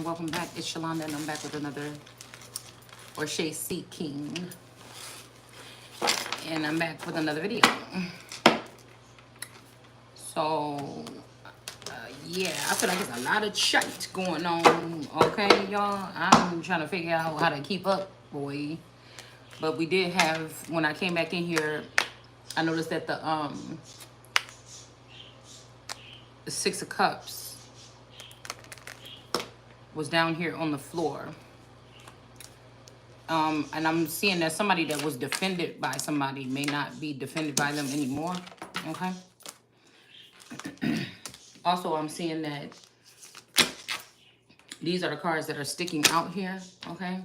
welcome back. It's Shalonda and I'm back with another Shay Seat King. And I'm back with another video. So, yeah, I feel like there's a lot of shite going on, okay, y'all? I'm trying to figure out how to keep up, boy. But we did have, when I came back in here, I noticed that the Six of Cups was down here on the floor. And I'm seeing that somebody that was defended by somebody may not be defended by them anymore, okay? Also, I'm seeing that these are the cards that are sticking out here, okay?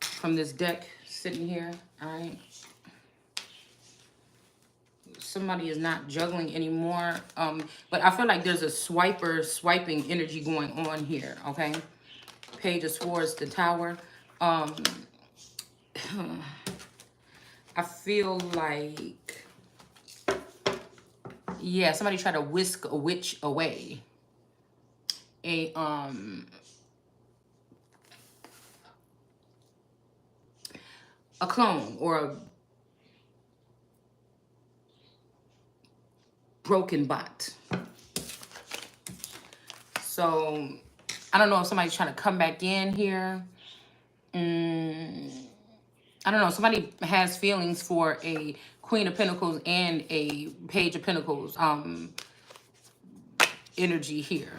From this deck sitting here, all right? Somebody is not juggling anymore, but I feel like there's a swiping energy going on here, okay? Page of Swords, the Tower. I feel like, yeah, somebody tried to whisk a witch away. A clone or a broken bot. So I don't know if somebody's trying to come back in here. I don't know. Somebody has feelings for a Queen of Pentacles and a Page of Pentacles energy here.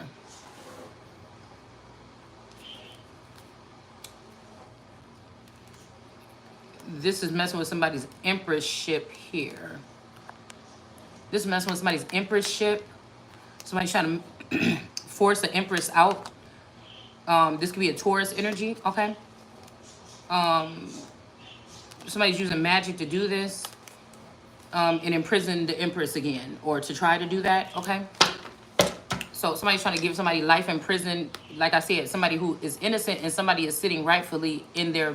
This is messing with somebody's Empress ship here. This is messing with somebody's Empress ship. Somebody's trying to force the Empress out. This could be a Taurus energy, okay? Somebody's using magic to do this. And imprison the Empress again. Or to try to do that, okay? So somebody's trying to give somebody life in prison. Like I said, somebody who is innocent and somebody is sitting rightfully in their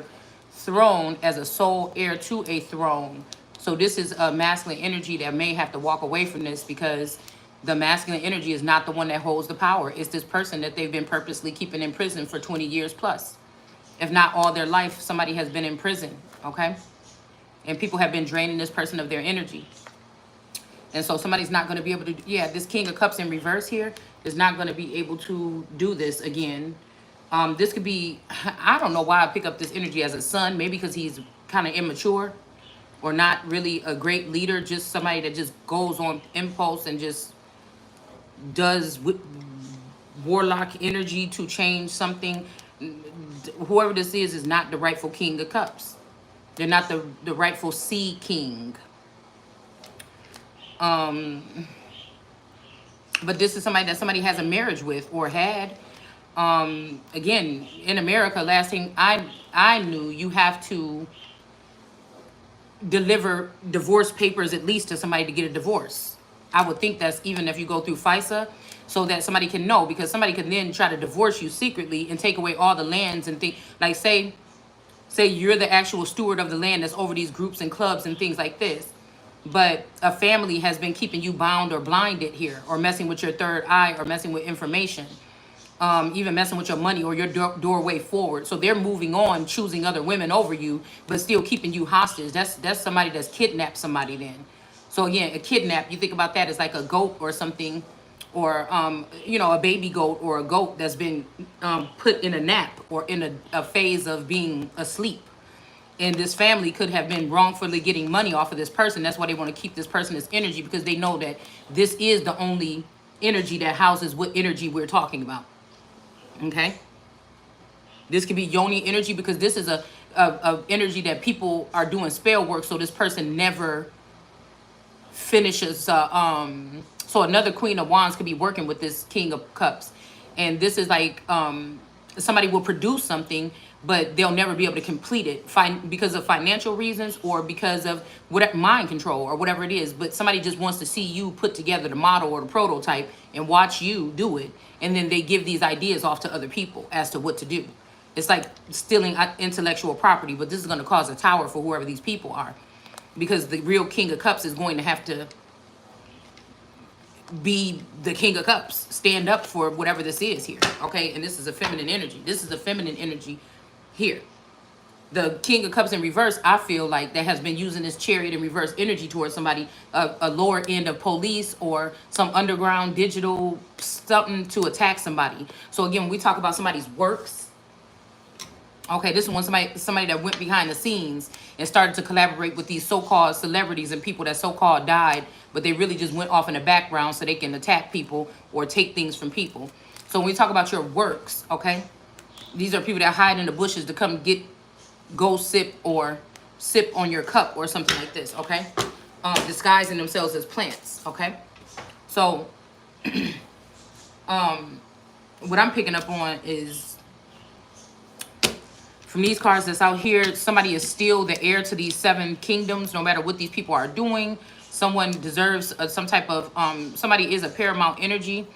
throne as a sole heir to a throne. So this is a masculine energy that may have to walk away from this because the masculine energy is not the one that holds the power. It's this person that they've been purposely keeping in prison for 20 years plus. If not all their life, somebody has been in prison, okay? And people have been draining this person of their energy. And so somebody's not going to be able to, yeah, this King of Cups in reverse here is not going to be able to do this again. This could be, I don't know why I pick up this energy as a son. Maybe because he's kind of immature or not really a great leader. Just somebody that just goes on impulse and just does warlock energy to change something. Whoever this is not the rightful King of Cups. They're not the rightful Sea King. But this is somebody that somebody has a marriage with or had. Again, in America, last thing I knew, you have to deliver divorce papers at least to somebody to get a divorce. I would think that's even if you go through FISA, so that somebody can know, because somebody can then try to divorce you secretly and take away all the lands and things. Like say you're the actual steward of the land that's over these groups and clubs and things like this. But a family has been keeping you bound or blinded here, or messing with your third eye, or messing with information, even messing with your money or your doorway forward. So they're moving on, choosing other women over you, but still keeping you hostage. That's somebody that's kidnapped somebody then. So again, a kidnap, you think about that as like a goat or something, or you know, a baby goat or a goat that's been put in a nap or in a phase of being asleep. And this family could have been wrongfully getting money off of this person. That's why they want to keep this person as energy, because they know that this is the only energy that houses what energy we're talking about. Okay? This could be yoni energy, because this is a energy that people are doing spell work, so this person never finishes. So another Queen of Wands could be working with this King of Cups. And this is like somebody will produce something, but they'll never be able to complete it because of financial reasons or because of whatever, mind control or whatever it is. But somebody just wants to see you put together the model or the prototype and watch you do it. And then they give these ideas off to other people as to what to do. It's like stealing intellectual property, but this is going to cause a tower for whoever these people are. Because the real King of Cups is going to have to be the King of Cups, stand up for whatever this is here, okay? And this is a feminine energy. This is a feminine energy here. The King of Cups in reverse, I feel like that has been using this Chariot in reverse energy towards somebody, a lower end of police or some underground digital something to attack somebody. So again, when we talk about somebody's works, okay, this is when somebody that went behind the scenes and started to collaborate with these so-called celebrities and people that so-called died, but they really just went off in the background so they can attack people or take things from people. So when we talk about your works, okay, these are people that hide in the bushes to come go sip on your cup or something like this, okay? Disguising themselves as plants, okay? So what I'm picking up on is from these cards that's out here, somebody is still the heir to these 7 kingdoms, no matter what these people are doing. Someone deserves some type of, somebody is a paramount energy,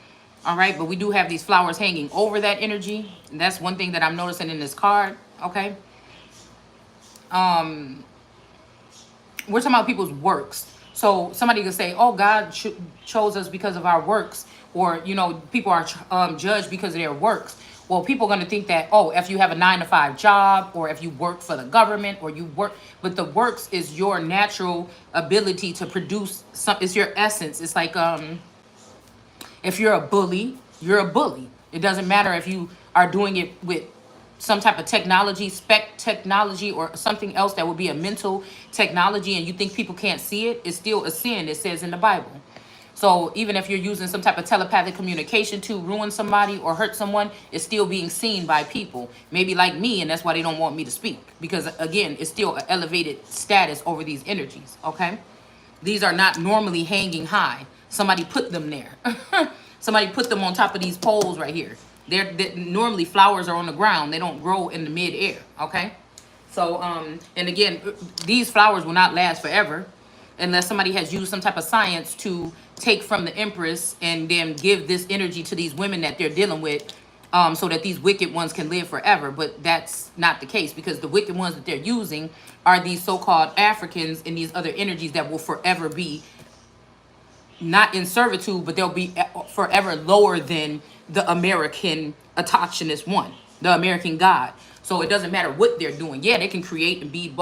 all right? But we do have these flowers hanging over that energy. And that's one thing that I'm noticing in this card, okay? We're talking about people's works. So somebody could say, oh, God chose us because of our works. Or, you know, people are judged because of their works. Well, people are going to think that, oh, if you have a 9-to-5 job, or if you work for the government, or you work, but the works is your natural ability to produce some, it's your essence. It's like, if you're a bully, you're a bully. It doesn't matter if you are doing it with some type of technology, spec technology, or something else that would be a mental technology, and you think people can't see it, it's still a sin, it says in the Bible. So even if you're using some type of telepathic communication to ruin somebody or hurt someone, it's still being seen by people. Maybe like me, and that's why they don't want me to speak. Because again, it's still an elevated status over these energies, okay? These are not normally hanging high. Somebody put them there. Somebody put them on top of these poles right here. They're normally flowers are on the ground. They don't grow in the mid-air, okay? So, and again, these flowers will not last forever unless somebody has used some type of science to take from the Empress and then give this energy to these women that they're dealing with, so that these wicked ones can live forever. But that's not the case, because the wicked ones that they're using are these so-called Africans and these other energies that will forever be not in servitude, but they'll be forever lower than the American autochthonous one, the American God. So it doesn't matter what they're doing. Yeah, they can create and be,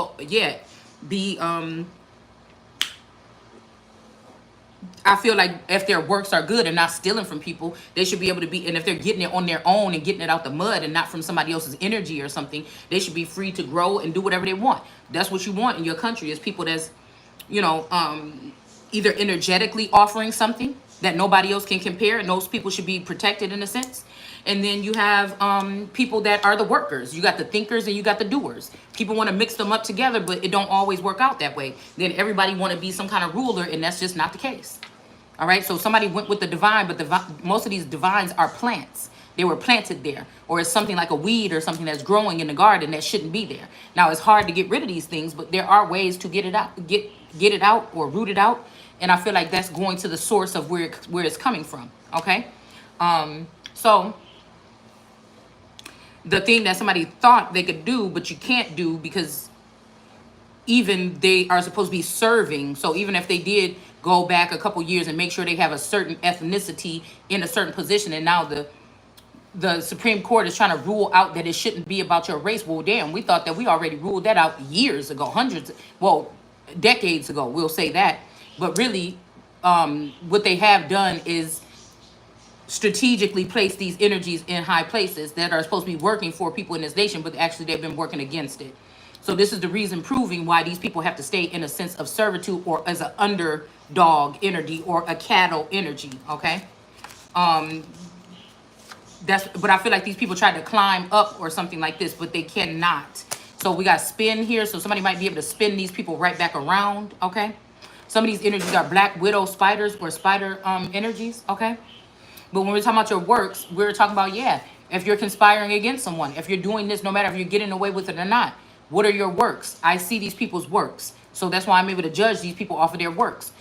I feel like if their works are good and not stealing from people, they should be able to be, and if they're getting it on their own and getting it out the mud and not from somebody else's energy or something, they should be free to grow and do whatever they want. That's what you want in your country, is people that's, you know, either energetically offering something that nobody else can compare, and those people should be protected in a sense. And then you have people that are the workers. You got the thinkers and you got the doers. People want to mix them up together, but it don't always work out that way. Then everybody want to be some kind of ruler, and that's just not the case. All right, so somebody went with the divine, but most of these divines are plants. They were planted there, or it's something like a weed or something that's growing in the garden that shouldn't be there. Now, it's hard to get rid of these things, but there are ways to get it out, get it out or root it out. And I feel like that's going to the source of where it's coming from. Okay, so the thing that somebody thought they could do, but you can't do, because even they are supposed to be serving. So even if they did go back a couple years and make sure they have a certain ethnicity in a certain position, and now the Supreme Court is trying to rule out that it shouldn't be about your race. Well, damn, we thought that we already ruled that out years ago, decades ago, we'll say that. But really, what they have done is strategically place these energies in high places that are supposed to be working for people in this nation, but actually they've been working against it. So this is the reason proving why these people have to stay in a sense of servitude, or as an underdog energy, or a cattle energy, okay? But I feel like these people try to climb up or something like this, but they cannot. So we got spin here, so somebody might be able to spin these people right back around, okay? Some of these energies are black widow spiders or spider energies, okay? But when we're talking about your works, we're talking about, yeah, if you're conspiring against someone, if you're doing this, no matter if you're getting away with it or not, what are your works? I see these people's works. So that's why I'm able to judge these people off of their works.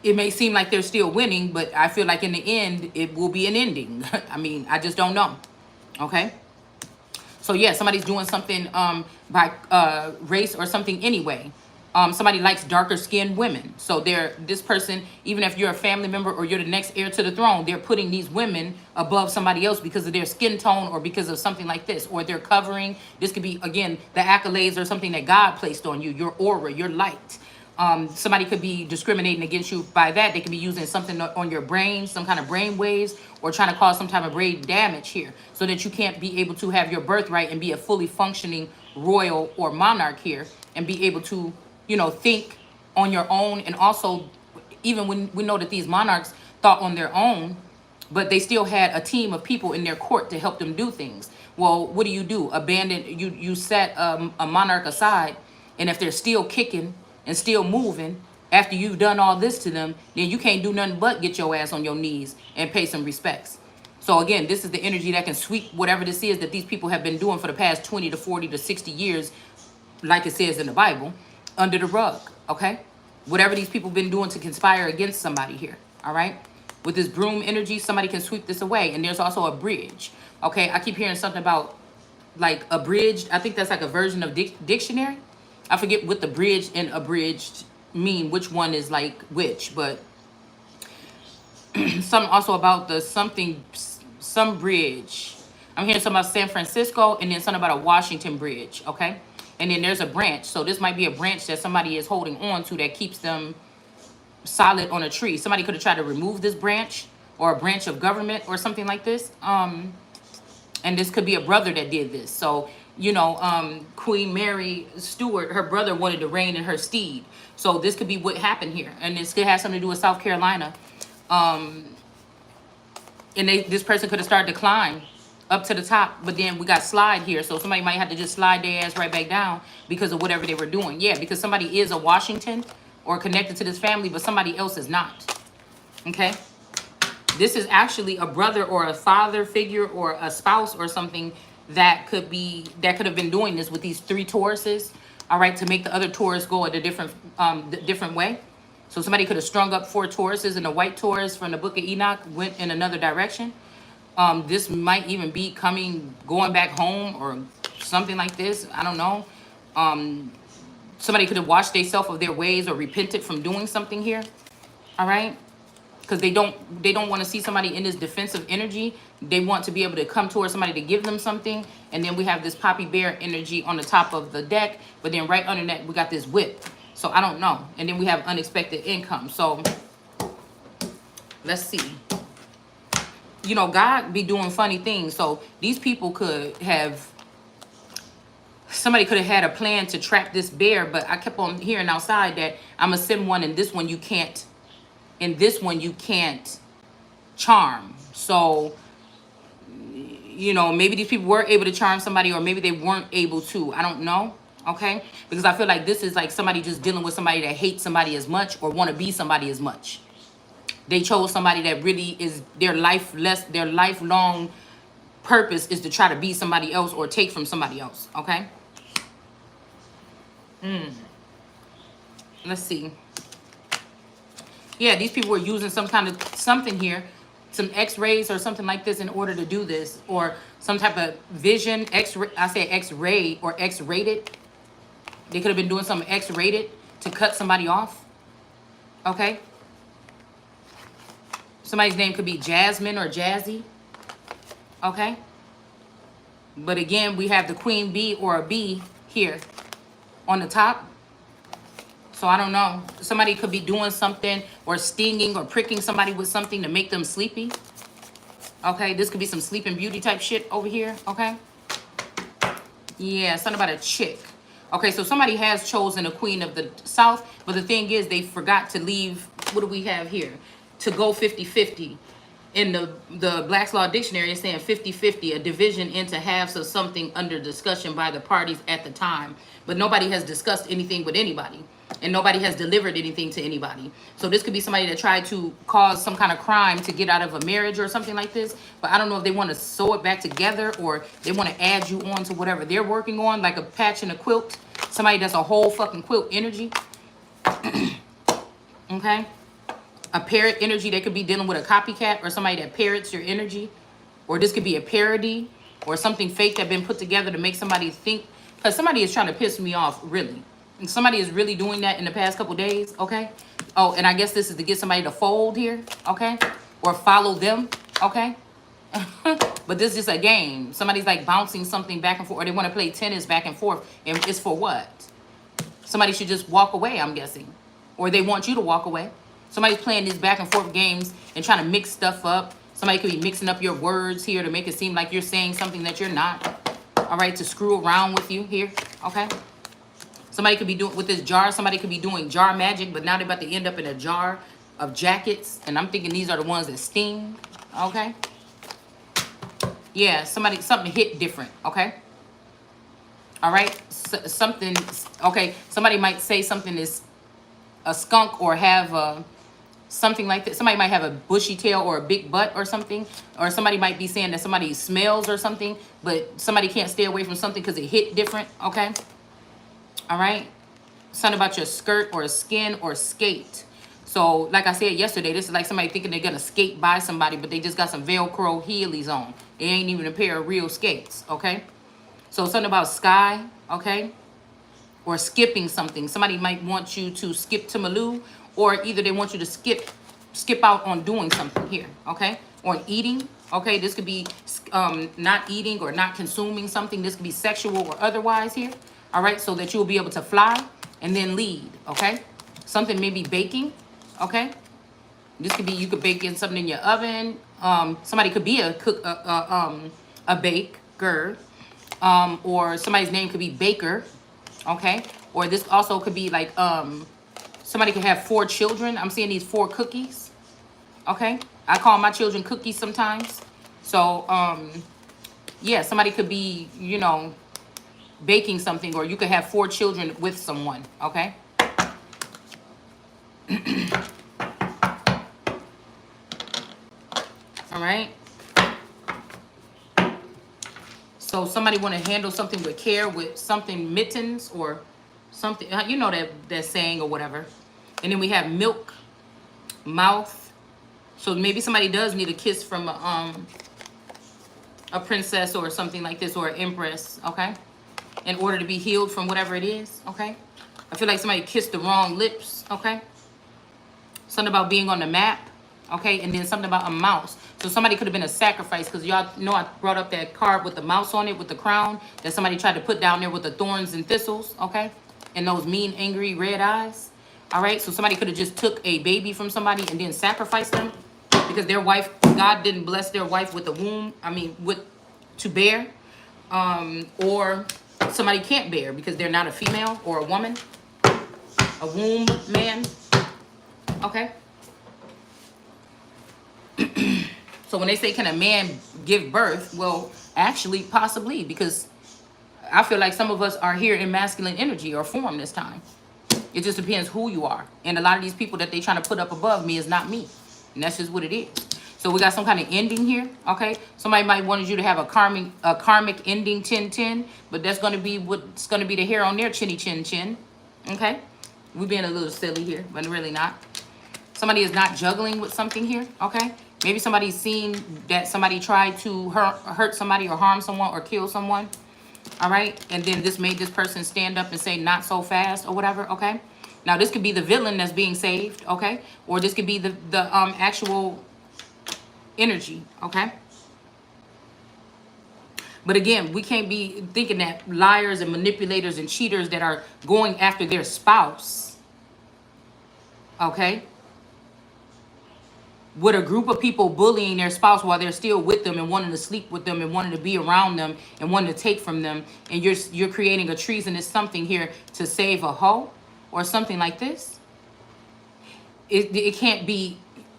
It may seem like they're still winning, but I feel like in the end, it will be an ending. I mean, I just don't know, okay? So yeah, somebody's doing something by race or something anyway. Somebody likes darker skinned women. So this person, even if you're a family member or you're the next heir to the throne, they're putting these women above somebody else because of their skin tone or because of something like this, or they're covering. This could be, again, the accolades or something that God placed on you, your aura, your light. Somebody could be discriminating against you by that. They could be using something on your brain, some kind of brain waves, or trying to cause some type of brain damage here so that you can't be able to have your birthright and be a fully functioning royal or monarch here and be able to, think on your own. And also, even when we know that these monarchs thought on their own, but they still had a team of people in their court to help them do things. Well, what do? You set a monarch aside, and if they're still kicking and still moving after you've done all this to them, then you can't do nothing but get your ass on your knees and pay some respects. So again, this is the energy that can sweep whatever this is that these people have been doing for the past 20 to 40 to 60 years, like it says in the Bible, under the rug, okay? Whatever these people been doing to conspire against somebody here, all right? With this broom energy, somebody can sweep this away. And there's also a bridge, okay? I keep hearing something about like abridged. I think that's like a version of dictionary. I forget what the bridge and abridged mean, which one is like which, but something also about some bridge. I'm hearing something about San Francisco and then something about a Washington bridge, okay? And then there's a branch. So this might be a branch that somebody is holding on to that keeps them solid on a tree. Somebody could have tried to remove this branch or a branch of government or something like this. And this could be a brother that did this. So, Queen Mary Stuart, her brother wanted to reign in her steed. So this could be what happened here. And this could have something to do with South Carolina. And this person could have started to climb up to the top, but then we got slide here. So somebody might have to just slide their ass right back down because of whatever they were doing. Yeah, because somebody is a Washington or connected to this family, but somebody else is not. Okay? This is actually a brother or a father figure or a spouse or something that could have been doing this with these 3 Tauruses, all right, to make the other Taurus go a different way. So somebody could have strung up 4 Tauruses, and the white Taurus from the book of Enoch went in another direction. This might even be going back home or something like this. I don't know. Somebody could have washed themselves of their ways or repented from doing something here. All right. Because they don't want to see somebody in this defensive energy. They want to be able to come towards somebody to give them something. And then we have this poppy bear energy on the top of the deck. But then right under that, we got this whip. So I don't know. And then we have unexpected income. So let's see. God be doing funny things. So these people somebody could have had a plan to trap this bear, but I kept on hearing outside that I'm going to send one, and this one you can't, charm. So, maybe these people were able to charm somebody, or maybe they weren't able to. I don't know. Okay. Because I feel like this is like somebody just dealing with somebody that hates somebody as much or want to be somebody as much. They chose somebody that really is their lifelong purpose is to try to be somebody else or take from somebody else. Okay. Let's see. Yeah, these people were using some kind of something here, some X-rays or something like this in order to do this, or some type of vision. I say X-ray or X-rated. They could have been doing something X-rated to cut somebody off. Okay. Somebody's name could be Jasmine or Jazzy. Okay. But again, we have the queen bee or a bee here on the top. So I don't know. Somebody could be doing something or stinging or pricking somebody with something to make them sleepy. Okay. This could be some Sleeping Beauty type shit over here. Okay. Yeah. Something about a chick. Okay. So somebody has chosen a queen of the South. But the thing is, they forgot to leave. What do we have here? To go 50-50. In the Black's Law Dictionary, it's saying 50-50, a division into halves of something under discussion by the parties at the time. But nobody has discussed anything with anybody. And nobody has delivered anything to anybody. So this could be somebody that tried to cause some kind of crime to get out of a marriage or something like this. But I don't know if they want to sew it back together or they want to add you on to whatever they're working on, like a patch and a quilt. Somebody that's a whole fucking quilt energy. Okay. A parrot energy, they could be dealing with a copycat or somebody that parrots your energy. Or this could be a parody or something fake that been put together to make somebody think. Because somebody is trying to piss me off, really. And somebody is really doing that in the past couple days, okay? Oh, and I guess this is to get somebody to fold here, okay? Or follow them, okay? But this is a game. Somebody's like bouncing something back and forth, or they want to play tennis back and forth. And it's for what? Somebody should just walk away, I'm guessing. Or they want you to walk away. Somebody's playing these back and forth games and trying to mix stuff up. Somebody could be mixing up your words here to make it seem like you're saying something that you're not. All right, to screw around with you here, okay? Somebody could be doing, with this jar, somebody could be doing jar magic, but now they're about to end up in a jar of jackets. And I'm thinking these are the ones that sting, okay? Yeah, something hit different, okay? All right, something, okay, somebody might say something is a skunk or have a, something like that. Somebody might have a bushy tail or a big butt or something. Or somebody might be saying that somebody smells or something, but somebody can't stay away from something because it hit different, okay? All right, something about your skirt or skin or skate. So like I said yesterday, this is like somebody thinking they're gonna skate by somebody, but they just got some Velcro Heelys on. It ain't even a pair of real skates, okay? So something about sky, okay? Or skipping something. Somebody might want you to skip to Malou, or either they want you to skip out on doing something here, okay? Or eating, okay? This could be not eating or not consuming something. This could be sexual or otherwise here, all right? So that you'll be able to fly and then lead, okay? Something maybe baking, okay? This could be, you could bake in something in your oven. Somebody could be a cook, a baker, or somebody's name could be Baker, okay? Or this also could be like, somebody could have 4 children. I'm seeing these 4 cookies, okay? I call my children cookies sometimes. So, yeah, somebody could be, you know, baking something, or you could have 4 children with someone, okay? All right. So somebody want to handle something with care, with something mittens or something, you know, that saying or whatever. And then we have milk, mouth. So maybe somebody does need a kiss from a princess or something like this, or an empress, okay? In order to be healed from whatever it is, okay? I feel like somebody kissed the wrong lips, okay? Something about being on the map, okay? And then something about a mouse. So somebody could have been a sacrifice, because y'all know I brought up that card with the mouse on it, with the crown, that somebody tried to put down there with the thorns and thistles, okay? And those mean, angry, red eyes, all right? So somebody could have just took a baby from somebody and then sacrificed them, because their wife, God didn't bless their wife with a womb, to bear, or somebody can't bear because they're not a female or a woman, a womb man, okay? So when they say, can a man give birth? Well, actually, possibly, because I feel like some of us are here in masculine energy or form this time. It just depends who you are. And a lot of these people that they trying to put up above me is not me. And that's just what it is. So we got some kind of ending here, okay? Somebody might want you to have a karmic ending 10-10, but that's going to be what's going to be the hair on their chinny chin chin, okay? We're being a little silly here, but really not. Somebody is not juggling with something here, okay? Maybe somebody's seen that somebody tried to hurt somebody or harm someone or kill someone, all right? And then this made this person stand up and say, not so fast or whatever, okay? Now, this could be the villain that's being saved, okay? Or this could be the actual energy, okay? But again, we can't be thinking that liars and manipulators and cheaters that are going after their spouse, okay, with a group of people bullying their spouse while they're still with them and wanting to sleep with them and wanting to be around them and wanting to take from them, and you're creating a treasonous something here to save a hoe or something like this. It can't be.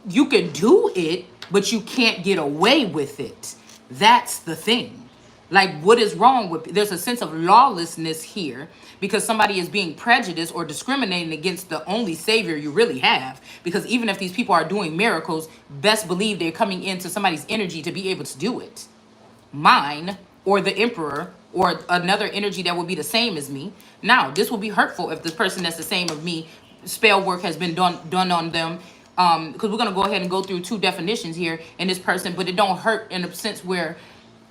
You can do it, but you can't get away with it. That's the thing. Like, what is wrong with, there's a sense of lawlessness here because somebody is being prejudiced or discriminating against the only savior you really have. Because even if these people are doing miracles, best believe they're coming into somebody's energy to be able to do it. Mine, or the emperor, or another energy that will be the same as me. Now, this will be hurtful if this person that's the same of me, spell work has been done on them. Because we're going to go ahead and go through 2 definitions here in this person, but it don't hurt in a sense where,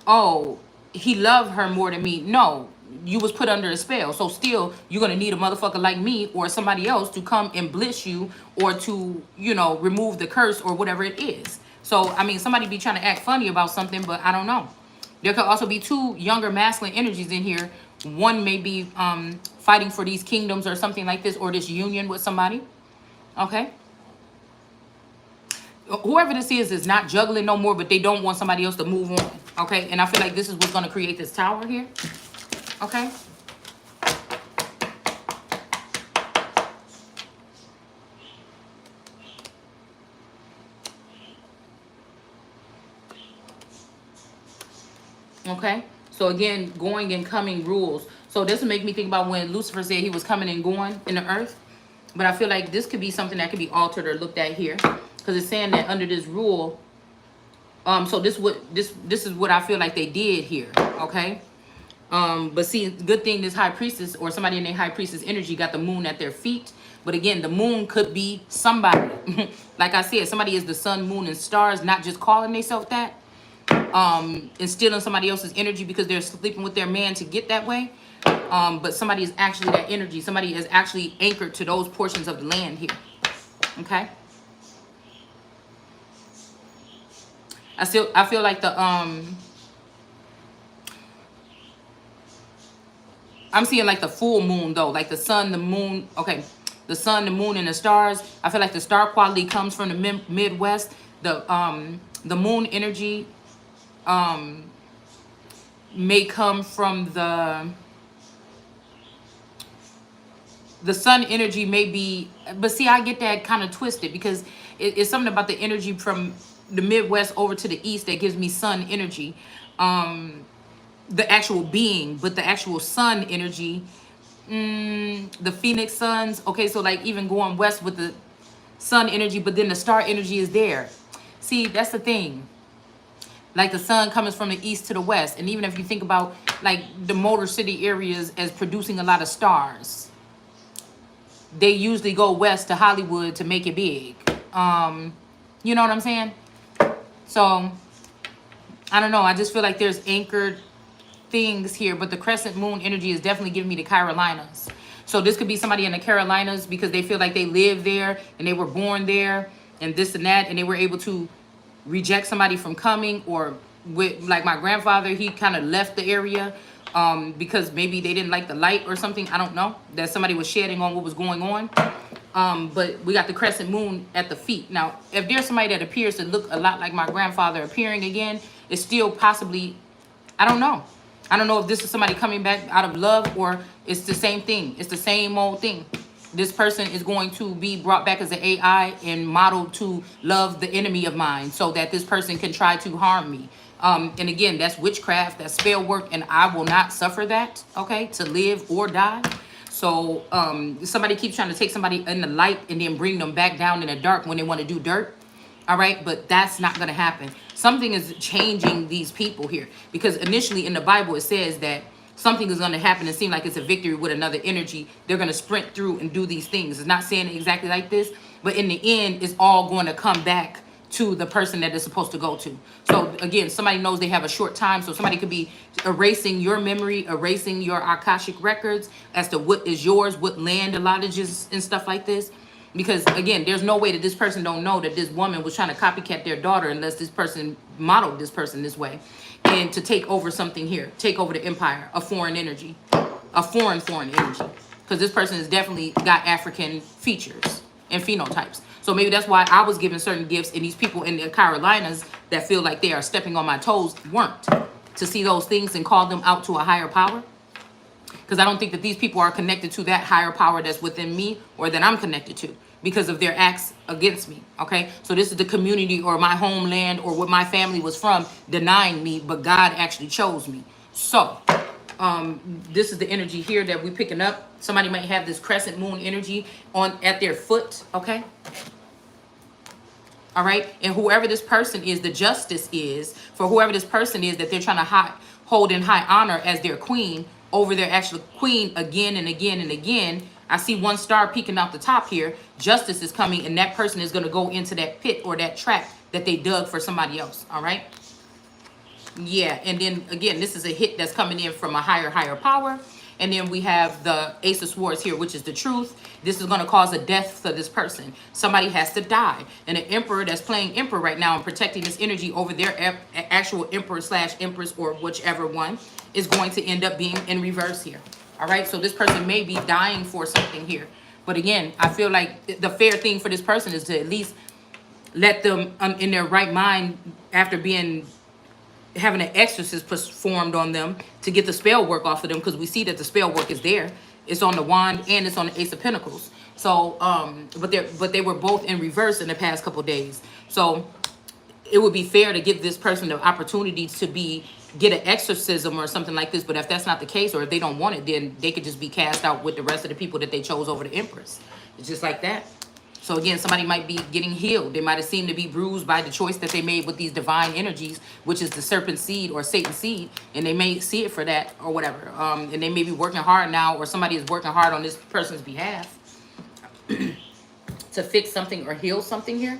oh, he loved her more than me. No, you was put under a spell. So still, you're gonna need a motherfucker like me or somebody else to come and bliss you, or to, you know, remove the curse or whatever it is. So I mean, somebody be trying to act funny about something, but I don't know. There could also be two younger masculine energies in here. One may be fighting for these kingdoms or something like this, or this union with somebody. Okay. Whoever this is not juggling no more, but they don't want somebody else to move on. Okay. And I feel like this is what's going to create this tower here. Okay. Okay. So again, going and coming rules. So this will make me think about when Lucifer said he was coming and going in the earth. But I feel like this could be something that could be altered or looked at here, because it's saying that under this rule, so this is what I feel like they did here. Okay. But see, good thing this high priestess or somebody in their high priestess energy got the moon at their feet. But again, the moon could be somebody. Like I said, somebody is the sun, moon, and stars, not just calling themselves that. And stealing somebody else's energy because they're sleeping with their man to get that way. But somebody is actually that energy. Somebody is actually anchored to those portions of the land here. Okay. I feel like the I'm seeing like the full moon though, like the sun, the moon. Okay, the sun, the moon, and the stars. I feel like the star quality comes from the Midwest. The moon energy may come from the sun energy may be, but see, I get that kind of twisted because it's something about the energy from the Midwest over to the East that gives me sun energy. The actual being, but the actual sun energy, the Phoenix suns. Okay, so like even going west with the sun energy, but then the star energy is there. See, that's the thing. Like the sun comes from the east to the west. And even if you think about like the Motor City areas as producing a lot of stars, they usually go west to Hollywood to make it big. You know what I'm saying? So, I don't know. I just feel like there's anchored things here. But the crescent moon energy is definitely giving me the Carolinas. So this could be somebody in the Carolinas because they feel like they live there and they were born there and this and that. And they were able to reject somebody from coming, or with like my grandfather, he kind of left the area because maybe they didn't like the light or something. I don't know, that somebody was shedding on what was going on. But we got the crescent moon at the feet. Now, if there's somebody that appears to look a lot like my grandfather appearing again, it's still possibly, I don't know. I don't know if this is somebody coming back out of love or it's the same thing. It's the same old thing. This person is going to be brought back as an AI and modeled to love the enemy of mine so that this person can try to harm me. And again, that's witchcraft, that's spell work, and I will not suffer that, okay, to live or die. So somebody keeps trying to take somebody in the light and then bring them back down in the dark when they want to do dirt. All right, but that's not going to happen. Something is changing these people here, because initially in the Bible it says that something is going to happen and seem like it's a victory with another energy. They're going to sprint through and do these things. It's not saying it exactly like this, but in the end, it's all going to come back to the person that it's supposed to go to. So again, somebody knows they have a short time. So somebody could be erasing your memory, erasing your Akashic records as to what is yours, what land allotages and stuff like this. Because again, there's no way that this person don't know that this woman was trying to copycat their daughter unless this person modeled this person this way. And to take over something here, take over the empire, a foreign energy, a foreign energy. Because this person has definitely got African features and phenotypes. So maybe that's why I was given certain gifts, and these people in the Carolinas that feel like they are stepping on my toes weren't. To see those things and call them out to a higher power. Because I don't think that these people are connected to that higher power that's within me or that I'm connected to because of their acts against me, okay? So this is the community or my homeland or what my family was from denying me, but God actually chose me. So this is the energy here that we're picking up. Somebody might have this crescent moon energy at their foot, okay? All right? And whoever this person is, the justice is, for whoever this person is that they're trying to hold in high honor as their queen over their actual queen again and again and again. I see one star peeking out the top here. Justice is coming, and that person is going to go into that pit or that trap that they dug for somebody else. All right? Yeah, and then again, this is a hit that's coming in from a higher power. And then we have the Ace of Swords here, which is the truth. This is going to cause a death for this person. Somebody has to die. And an emperor that's playing emperor right now and protecting this energy over their actual emperor slash empress or whichever one is going to end up being in reverse here. All right, so this person may be dying for something here. But again, I feel like the fair thing for this person is to at least let them in their right mind after being having an exorcist performed on them to get the spell work off of them, because we see that the spell work is there. It's on the wand and it's on the Ace of Pentacles. So, but they were both in reverse in the past couple days. So it would be fair to give this person the opportunity to get an exorcism or something like this. But if that's not the case, or if they don't want it, then they could just be cast out with the rest of the people that they chose over the Empress. It's just like that. So again, somebody might be getting healed. They might have seemed to be bruised by the choice that they made with these divine energies, which is the serpent seed or Satan seed. And they may see it for that or whatever. And they may be working hard now, or somebody is working hard on this person's behalf to fix something or heal something here.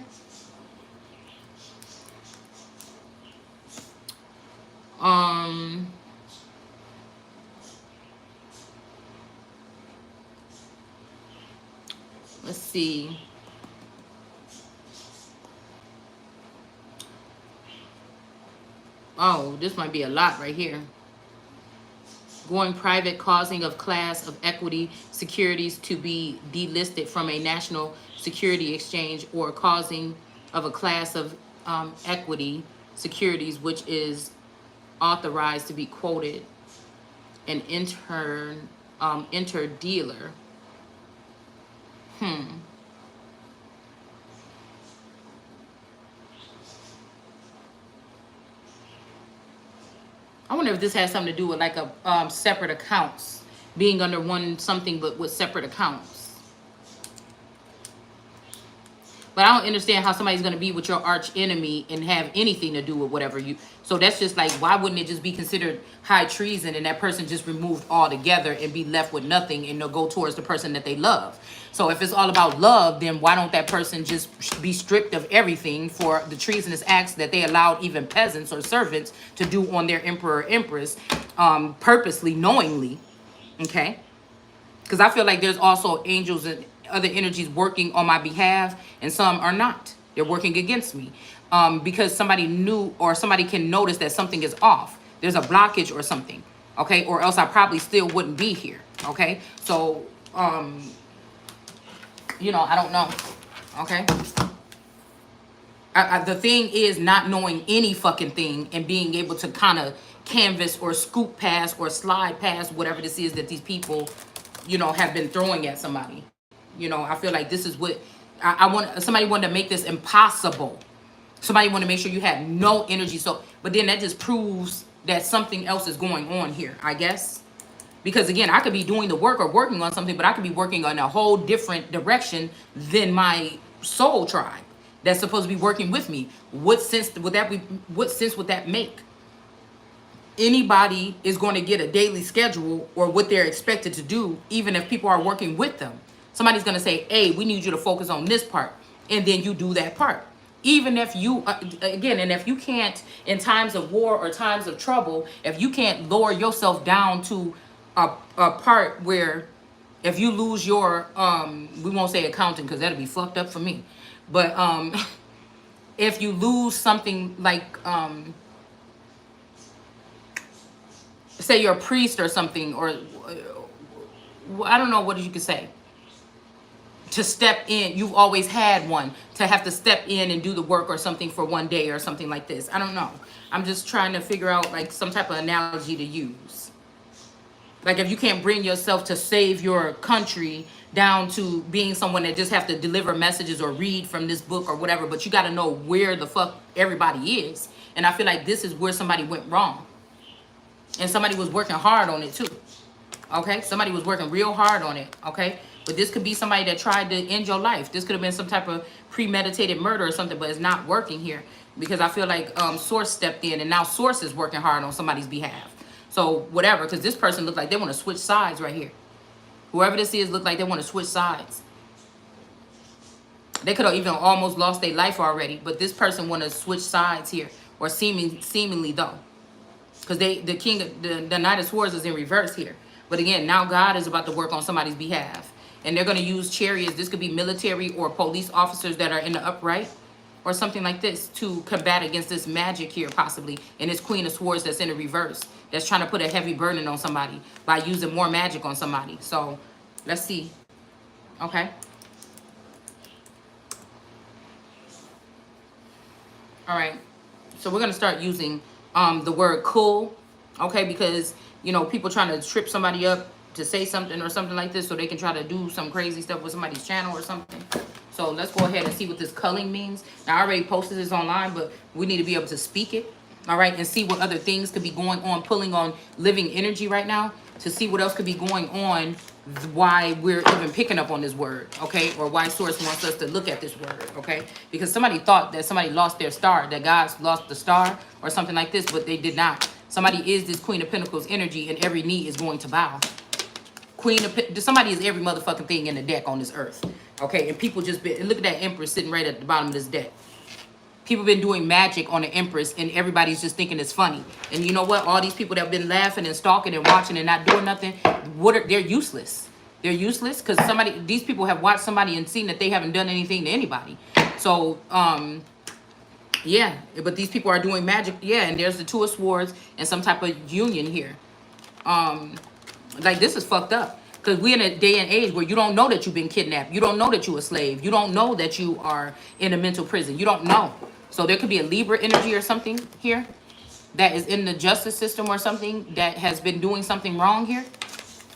Let's see. Oh, this might be a lot right here. Going private, causing of class of equity securities to be delisted from a national security exchange, or causing of a class of equity securities which is authorized to be quoted an inter-dealer. I wonder if this has something to do with like a separate accounts, being under one something but with separate accounts. But I don't understand how somebody's going to be with your arch enemy and have anything to do with whatever you. So that's just like, why wouldn't it just be considered high treason and that person just removed altogether and be left with nothing, and they'll go towards the person that they love? So if it's all about love, then why don't that person just be stripped of everything for the treasonous acts that they allowed even peasants or servants to do on their emperor or empress, purposely, knowingly? Okay? Because I feel like there's also angels and other energies working on my behalf, and some are not. They're working against me because somebody knew, or somebody can notice that something is off. There's a blockage or something, okay? Or else I probably still wouldn't be here, okay? So, you know, I don't know, okay? The thing is not knowing any fucking thing and being able to kind of canvas or scoop past or slide past whatever this is that these people, you know, have been throwing at somebody. You know, I feel like this is what I want. Somebody wanted to make this impossible. Somebody wanted to make sure you had no energy. So, but then that just proves that something else is going on here, I guess. Because again, I could be doing the work or working on something, but I could be working on a whole different direction than my soul tribe that's supposed to be working with me. What sense would that be? What sense would that make? Anybody is going to get a daily schedule or what they're expected to do, even if people are working with them. Somebody's going to say, hey, we need you to focus on this part. And then you do that part. Even if you, again, and if you can't, in times of war or times of trouble, if you can't lower yourself down to a part where if you lose your, we won't say accounting because that'll be fucked up for me. But if you lose something like, say you're a priest or something, or I don't know what you could say. To step in, you've always had one, to have to step in and do the work or something for one day or something like this. I don't know. I'm just trying to figure out like some type of analogy to use. Like if you can't bring yourself to save your country down to being someone that just have to deliver messages or read from this book or whatever, but you got to know where the fuck everybody is. And I feel like this is where somebody went wrong. And somebody was working hard on it too. Okay? Somebody was working real hard on it. Okay? But this could be somebody that tried to end your life. This could have been some type of premeditated murder or something, but it's not working here. Because I feel like Source stepped in, and now Source is working hard on somebody's behalf. So whatever, because this person looked like they want to switch sides right here. Whoever this is looked like they want to switch sides. They could have even almost lost their life already, but this person want to switch sides here. Or seemingly though. because the king, the Knight of Swords is in reverse here. But again, now God is about to work on somebody's behalf. And they're going to use chariots. This could be military or police officers that are in the upright or something like this to combat against this magic here possibly. And this Queen of Swords that's in the reverse. That's trying to put a heavy burden on somebody by using more magic on somebody. So let's see. Okay. All right. So we're going to start using the word cool. Okay. Because, you know, people trying to trip somebody up to say something or something like this so they can try to do some crazy stuff with somebody's channel or something. So let's go ahead and see what this culling means. Now, I already posted this online, but we need to be able to speak it. All right. And see what other things could be going on, pulling on living energy right now to see what else could be going on, why we're even picking up on this word. Okay. Or why Source wants us to look at this word. Okay. Because somebody thought that somebody lost their star, that God's lost the star or something like this, but they did not. Somebody is this Queen of Pentacles energy and every knee is going to bow. Somebody is every motherfucking thing in the deck on this earth. Okay, and people just been, look at that Empress sitting right at the bottom of this deck. People been doing magic on the Empress and everybody's just thinking it's funny. And you know what? All these people that have been laughing and stalking and watching and not doing nothing, they're useless. They're useless because these people have watched somebody and seen that they haven't done anything to anybody. So, yeah, but these people are doing magic. Yeah, and there's the Two of Swords and some type of union here. Like, this is fucked up. Because we're in a day and age where you don't know that you've been kidnapped. You don't know that you're a slave. You don't know that you are in a mental prison. You don't know. So there could be a Libra energy or something here that is in the justice system or something that has been doing something wrong here.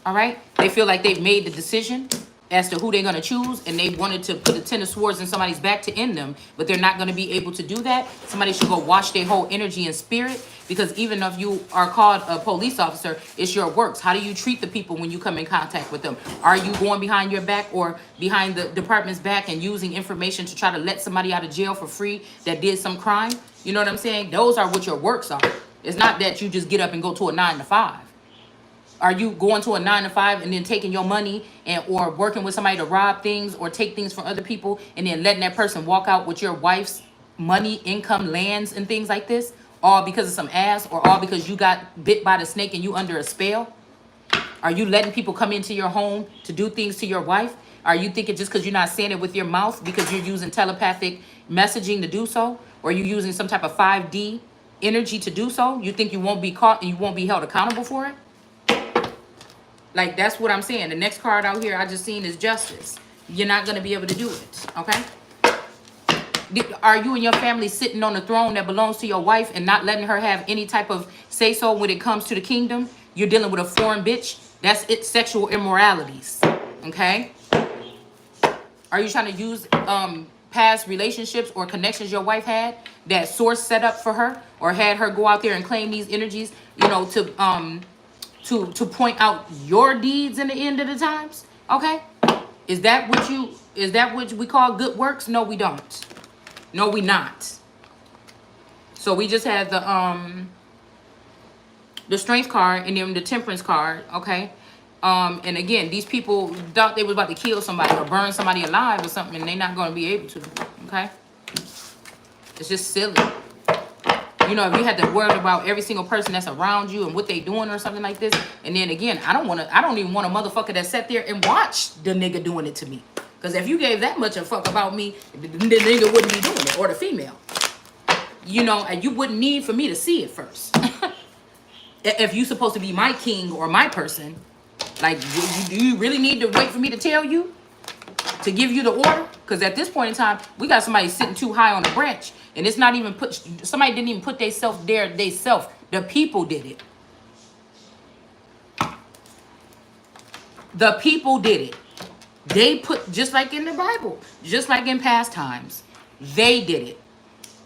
All right? They feel like they've made the decision as to who they're going to choose, and they wanted to put a Ten of Swords in somebody's back to end them, but they're not going to be able to do that. Somebody should go wash their whole energy and spirit, because even if you are called a police officer, it's your works. How do you treat the people when you come in contact with them? Are you going behind your back or behind the department's back and using information to try to let somebody out of jail for free that did some crime? You know what I'm saying? Those are what your works are. It's not that you just get up and go to a 9 to 5. Are you going to a 9 to 5 and then taking your money or working with somebody to rob things or take things from other people and then letting that person walk out with your wife's money, income, lands, and things like this? All because of some ass, or all because you got bit by the snake and you under a spell? Are you letting people come into your home to do things to your wife? Are you thinking just because you're not saying it with your mouth because you're using telepathic messaging to do so? Or are you using some type of 5D energy to do so? You think you won't be caught and you won't be held accountable for it? Like, that's what I'm saying. The next card out here I just seen is Justice. You're not going to be able to do it, okay? Are you and your family sitting on the throne that belongs to your wife and not letting her have any type of say-so when it comes to the kingdom? You're dealing with a foreign bitch. That's it, sexual immoralities, okay? Are you trying to use past relationships or connections your wife had that Source set up for her, or had her go out there and claim these energies, you know, to point out your deeds in the end of the times? Okay, is that what we call good works? No, we don't. No, we not. So we just had the Strength card and then the Temperance card. Okay, and again, these people thought they was about to kill somebody or burn somebody alive or something, and they're not going to be able to. Okay, it's just silly. You know, if you had to worry about every single person that's around you and what they doing or something like this, and then again, I don't even want a motherfucker that sat there and watched the nigga doing it to me. Because if you gave that much a fuck about me, the nigga wouldn't be doing it, or the female. You know, and you wouldn't need for me to see it first. If you supposed to be my king or my person, like, do you really need to wait for me to tell you? To give you the order? Because at this point in time, we got somebody sitting too high on the branch. And it's not even somebody didn't even put theyself there, the people did it. The people did it. They put, just like in the Bible, just like in past times, they did it.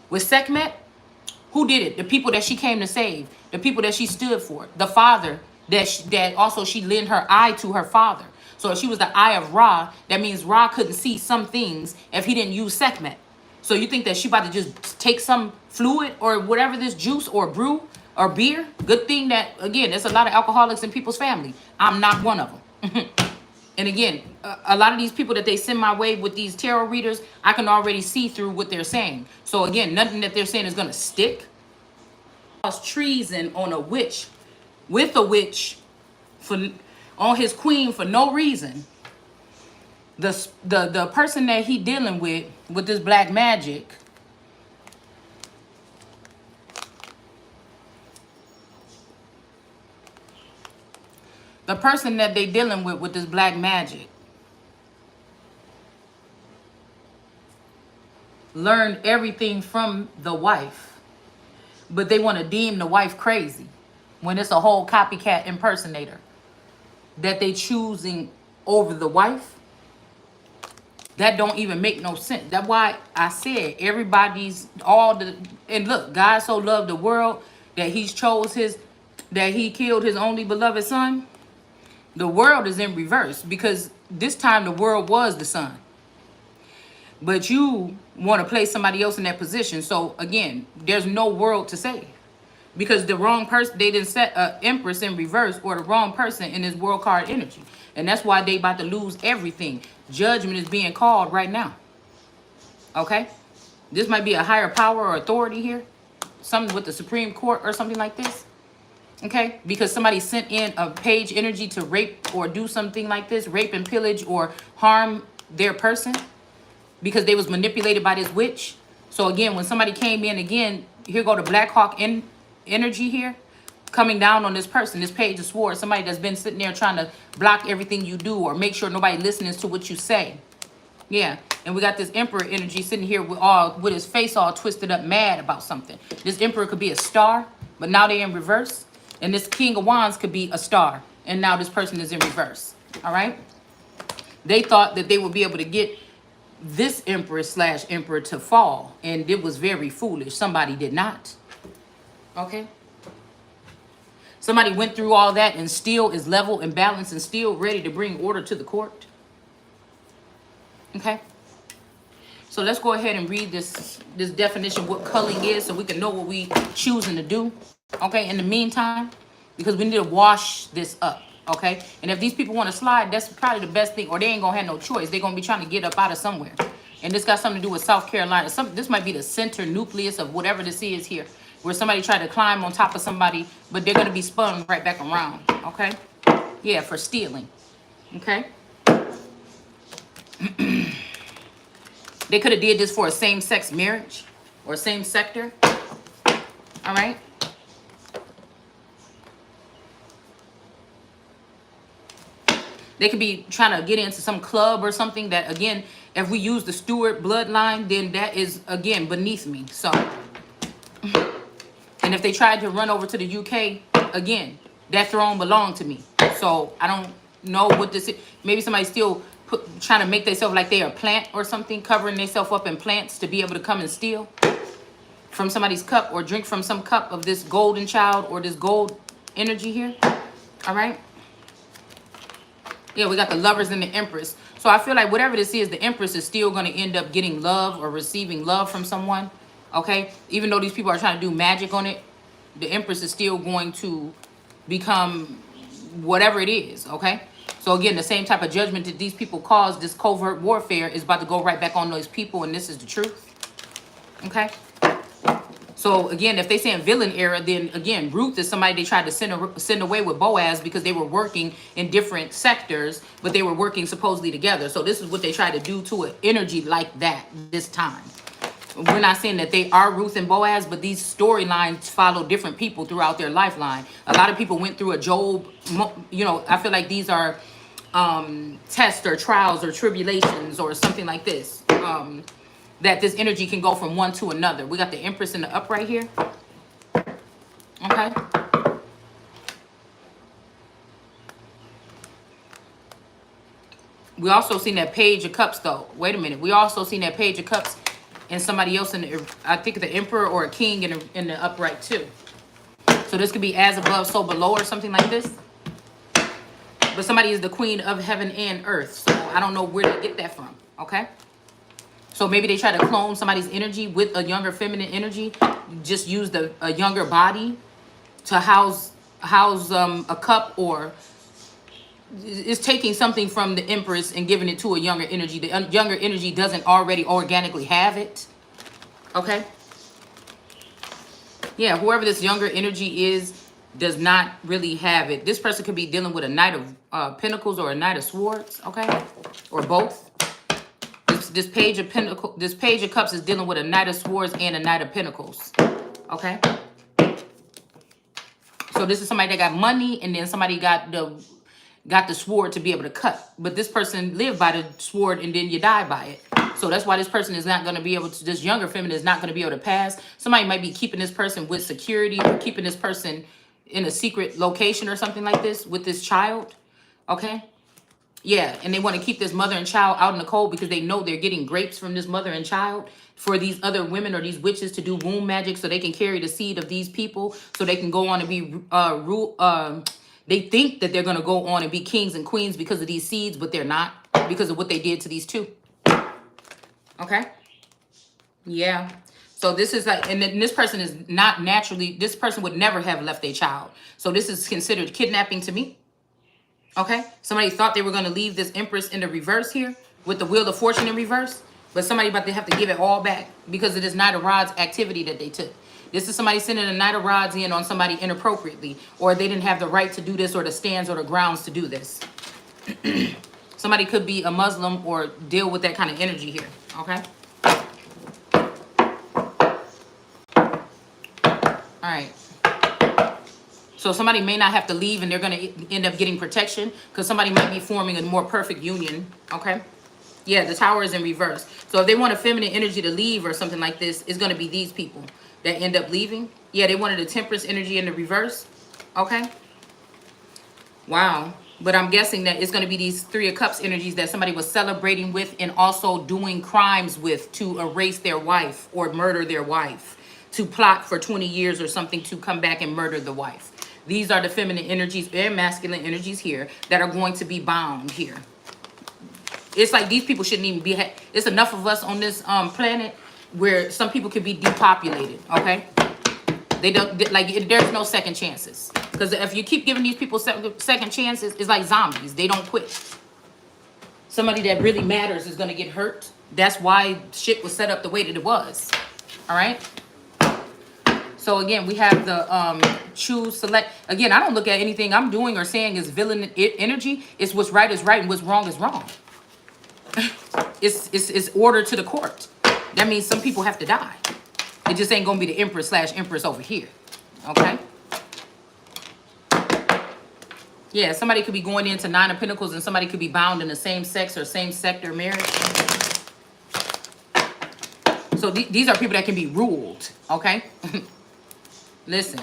With Sekhmet, who did it? The people that she came to save, the people that she stood for, the father that also she lent her eye to her father. So if she was the eye of Ra, that means Ra couldn't see some things if he didn't use Sekhmet. So you think that she about to just take some fluid or whatever, this juice or brew or beer? Good thing that, again, there's a lot of alcoholics in people's family. I'm not one of them. And again, a lot of these people that they send my way with these tarot readers, I can already see through what they're saying. So again, nothing that they're saying is going to stick. treason on a witch, with a witch, for on his queen for no reason. The person that he dealing with this black magic, the person that they dealing with this black magic, learned everything from the wife, but they want to deem the wife crazy when it's a whole copycat impersonator that they choosing over the wife. That don't even make no sense. That's why I said everybody's all the, and look, God so loved the world that he killed his only beloved son. The world is in reverse because this time the world was the son. But you want to place somebody else in that position. So again, there's no world to save. Because the wrong person, they didn't set an empress in reverse, or the wrong person in this world card energy. And that's why they about to lose everything. Judgment is being called right now. Okay? This might be a higher power or authority here. Something with the Supreme Court or something like this. Okay? Because somebody sent in a page energy to rape or do something like this. Rape and pillage or harm their person. Because they was manipulated by this witch. So again, when somebody came in again, here go the Black Hawk energy here. Coming down on this person, this page of swords, somebody that's been sitting there trying to block everything you do or make sure nobody listens to what you say. Yeah, and we got this emperor energy sitting here with his face all twisted up, mad about something. This emperor could be a star, but now they're in reverse. And this king of wands could be a star, and now this person is in reverse. All right? They thought that they would be able to get this empress / emperor to fall, and it was very foolish. Somebody did not. Okay? Somebody went through all that and still is level and balanced and still ready to bring order to the court. Okay? So let's go ahead and read this definition, what culling is, so we can know what we choosing to do. Okay? In the meantime, because we need to wash this up. Okay? And if these people want to slide, that's probably the best thing, or they ain't going to have no choice. They're going to be trying to get up out of somewhere. And this got something to do with South Carolina. This might be the center nucleus of whatever this is here, where somebody tried to climb on top of somebody, but they're going to be spun right back around, okay? Yeah, for stealing, okay? They could have did this for a same-sex marriage or same sector, all right? They could be trying to get into some club or something that, again, if we use the Stewart bloodline, then that is, again, beneath me, so... And if they tried to run over to the UK, again, that throne belonged to me. So I don't know what this is. Maybe somebody still trying to make themselves like they are a plant or something, covering themselves up in plants to be able to come and steal from somebody's cup or drink from some cup of this golden child or this gold energy here. All right? Yeah, we got the lovers and the empress. So I feel like whatever this is, the empress is still going to end up getting love or receiving love from someone. Okay, even though these people are trying to do magic on it, the empress is still going to become whatever it is. Okay, so again, the same type of judgment that these people caused, this covert warfare, is about to go right back on those people, and this is the truth. Okay, so again, if they say in villain era, then again, Ruth is somebody they tried to send away with Boaz because they were working in different sectors, but they were working supposedly together. So this is what they tried to do to an energy like that this time. We're not saying that they are Ruth and Boaz, but these storylines follow different people throughout their lifeline. A lot of people went through a Job, you know, I feel like these are tests or trials or tribulations or something like this. That this energy can go from one to another. We got the Empress in the upright here. Okay. We also seen that Page of Cups though. Wait a minute. We also seen that Page of Cups and somebody else in the, I think the emperor or a king in the upright too. So this could be as above, so below or something like this. But somebody is the queen of heaven and earth. So I don't know where to get that from, okay? So maybe they try to clone somebody's energy with a younger feminine energy. Just use a younger body to house a cup, or is taking something from the empress and giving it to a younger energy. The younger energy doesn't already organically have it. Okay? Yeah, whoever this younger energy is does not really have it. This person could be dealing with a Knight of Pentacles or a Knight of Swords, okay? Or both. This Page of Pentacles, this Page of Cups is dealing with a Knight of Swords and a Knight of Pentacles, okay? So this is somebody that got money, and then somebody got the sword to be able to cut. But this person lived by the sword, and then you die by it. So that's why this person is not going to be able to, this younger feminine is not going to be able to pass. Somebody might be keeping this person with security, or keeping this person in a secret location or something like this with this child, okay? Yeah, and they want to keep this mother and child out in the cold because they know they're getting grapes from this mother and child for these other women or these witches to do womb magic so they can carry the seed of these people, so they can go on and be they think that they're going to go on and be kings and queens because of these seeds, but they're not, because of what they did to these two. Okay? Yeah. So this is like, and then this person is not naturally, this person would never have left a child. So this is considered kidnapping to me. Okay, somebody thought they were going to leave this Empress in the reverse here with the Wheel of Fortune in reverse, but somebody about to have to give it all back because of this Knight of Rods activity that they took. This is somebody sending a Knight of Rods in on somebody inappropriately, or they didn't have the right to do this, or the stands or the grounds to do this. Somebody could be a Muslim or deal with that kind of energy here. Okay. All right. So somebody may not have to leave, and they're going to end up getting protection because somebody might be forming a more perfect union, okay? Yeah, the Tower is in reverse. So if they want a feminine energy to leave or something like this, it's going to be these people that end up leaving. Yeah, they wanted a Temperance energy in the reverse, okay? Wow. But I'm guessing that it's going to be these Three of Cups energies that somebody was celebrating with and also doing crimes with to erase their wife or murder their wife, to plot for 20 years or something to come back and murder the wife. These are the feminine energies and masculine energies here that are going to be bound here. It's like these people shouldn't even be, it's enough of us on this planet where some people could be depopulated, okay? They don't, like, there's no second chances. Because if you keep giving these people second chances, it's like zombies. They don't quit. Somebody that really matters is going to get hurt. That's why shit was set up the way that it was. All right? So again, we have the choose, select. Again, I don't look at anything I'm doing or saying as villain energy. It's what's right is right and what's wrong is wrong. It's order to the court. That means some people have to die. It just ain't gonna be the Empress/Empress over here. Okay? Yeah, somebody could be going into Nine of Pentacles, and somebody could be bound in the same sex or same sector marriage. So these are people that can be ruled. Okay? Listen,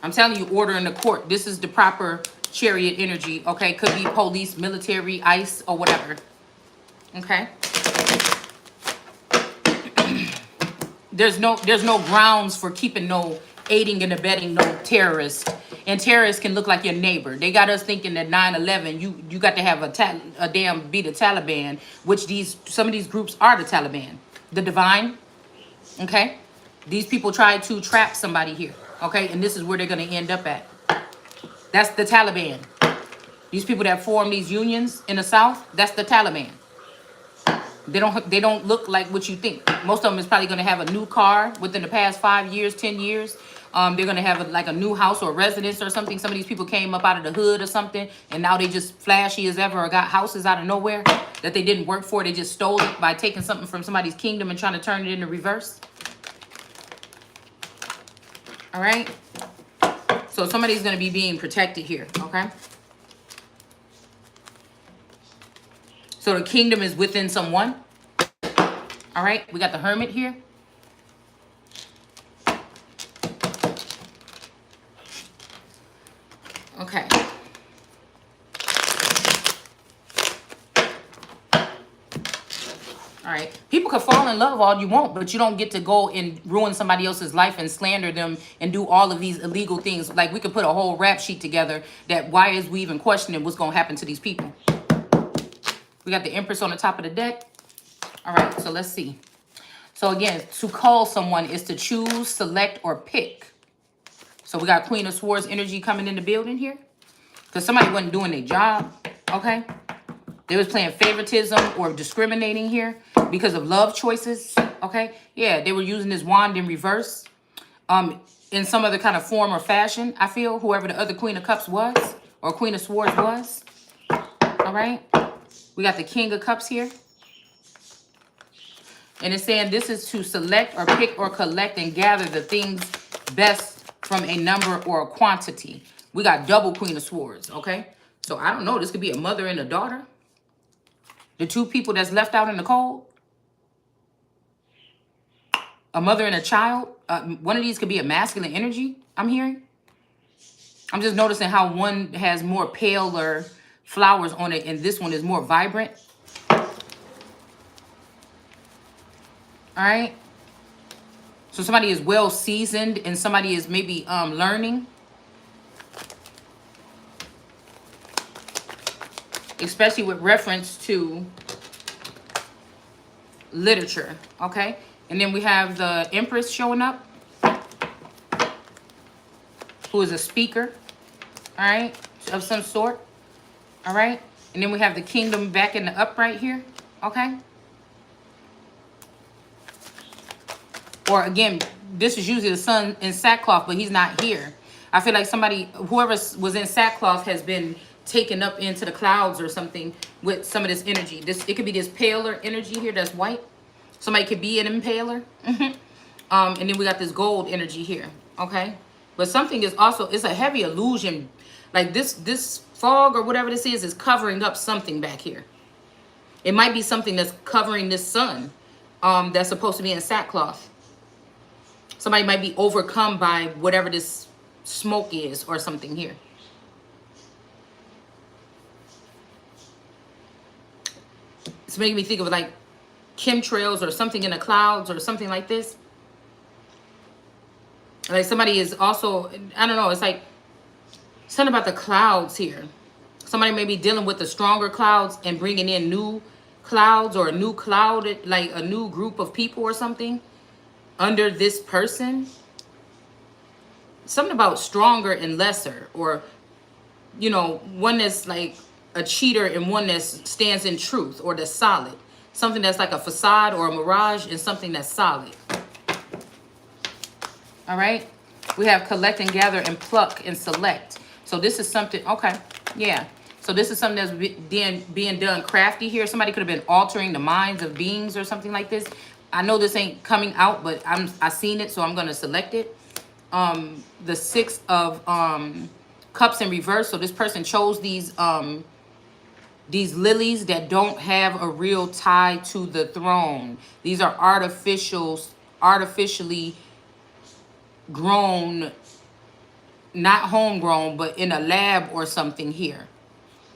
I'm telling you, order in the court. This is the proper Chariot energy, okay? Could be police, military, ICE, or whatever. Okay? There's no grounds for keeping no aiding and abetting no terrorist. And terrorists can look like your neighbor. They got us thinking that 9/11, you got to have be the Taliban, which some of these groups are the Taliban. The Divine, okay? These people try to trap somebody here, okay? And this is where they're going to end up at. That's the Taliban. These people that form these unions in the South, that's the Taliban. They don't look like what you think. Most of them is probably going to have a new car within the past 5 years, 10 years. They're going to have like a new house or residence or something. Some of these people came up out of the hood or something, and now they just flashy as ever, or got houses out of nowhere that they didn't work for. They just stole it by taking something from somebody's kingdom and trying to turn it into reverse. All right? So somebody's going to be being protected here, okay? So the kingdom is within someone. All right? We got the Hermit here. Okay. All right. People can fall in love all you want, but you don't get to go and ruin somebody else's life and slander them and do all of these illegal things. Like, we could put a whole rap sheet together that why is we even questioning what's going to happen to these people? We got the Empress on the top of the deck. All right, so let's see. So again, to call someone is to choose, select, or pick. So we got Queen of Swords energy coming in the building here. Because somebody wasn't doing their job, okay? They was playing favoritism or discriminating here because of love choices, okay? Yeah, they were using this wand in reverse. in some other kind of form or fashion, I feel, whoever the other Queen of Cups was, or Queen of Swords was. All right. We got the King of Cups here. And it's saying this is to select or pick or collect and gather the things best from a number or a quantity. We got double Queen of Swords, okay? So I don't know. This could be a mother and a daughter. The two people that's left out in the cold. A mother and a child. One of these could be a masculine energy, I'm hearing. I'm just noticing how one has more paler flowers on it and this one is more vibrant. All right. So somebody is well seasoned and somebody is maybe learning. Especially with reference to literature. Okay. And then we have the Empress showing up, who is a speaker. All right. Of some sort. All right. And then we have the Kingdom back in the upright here. Okay. Or again, this is usually the sun in sackcloth, but he's not here. I feel like somebody, whoever was in sackcloth has been taken up into the clouds or something with some of this energy. It could be this paler energy here that's white. Somebody could be an impaler. And then we got this gold energy here. Okay. But something is also, it's a heavy illusion. Like this fog or whatever this is covering up something back here. It might be something that's covering this sun that's supposed to be in sackcloth. Somebody might be overcome by whatever this smoke is or something here. It's making me think of like chemtrails or something in the clouds or something like this. Like somebody is also, I don't know, it's like something about the clouds here. Somebody may be dealing with the stronger clouds and bringing in new clouds or a new cloud, like a new group of people or something. Under this person, something about stronger and lesser, or, you know, one that's like a cheater and one that stands in truth or that's solid. Something that's like a facade or a mirage and something that's solid. All right. We have collect and gather and pluck and select. So this is something. Okay. Yeah. So this is something that's being done crafty here. Somebody could have been altering the minds of beings or something like this. I know this ain't coming out, but I seen it, so I'm gonna select it. The 6 of Cups in reverse. So this person chose these lilies that don't have a real tie to the throne. These are artificially grown, not homegrown, but in a lab or something here.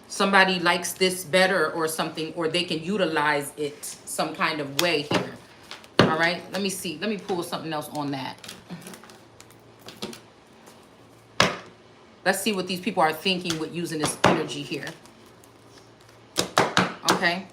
Somebody likes this better or something, or they can utilize it some kind of way here. All right, let me see. Let me pull something else on that. Let's see what these people are thinking with using this energy here. Okay.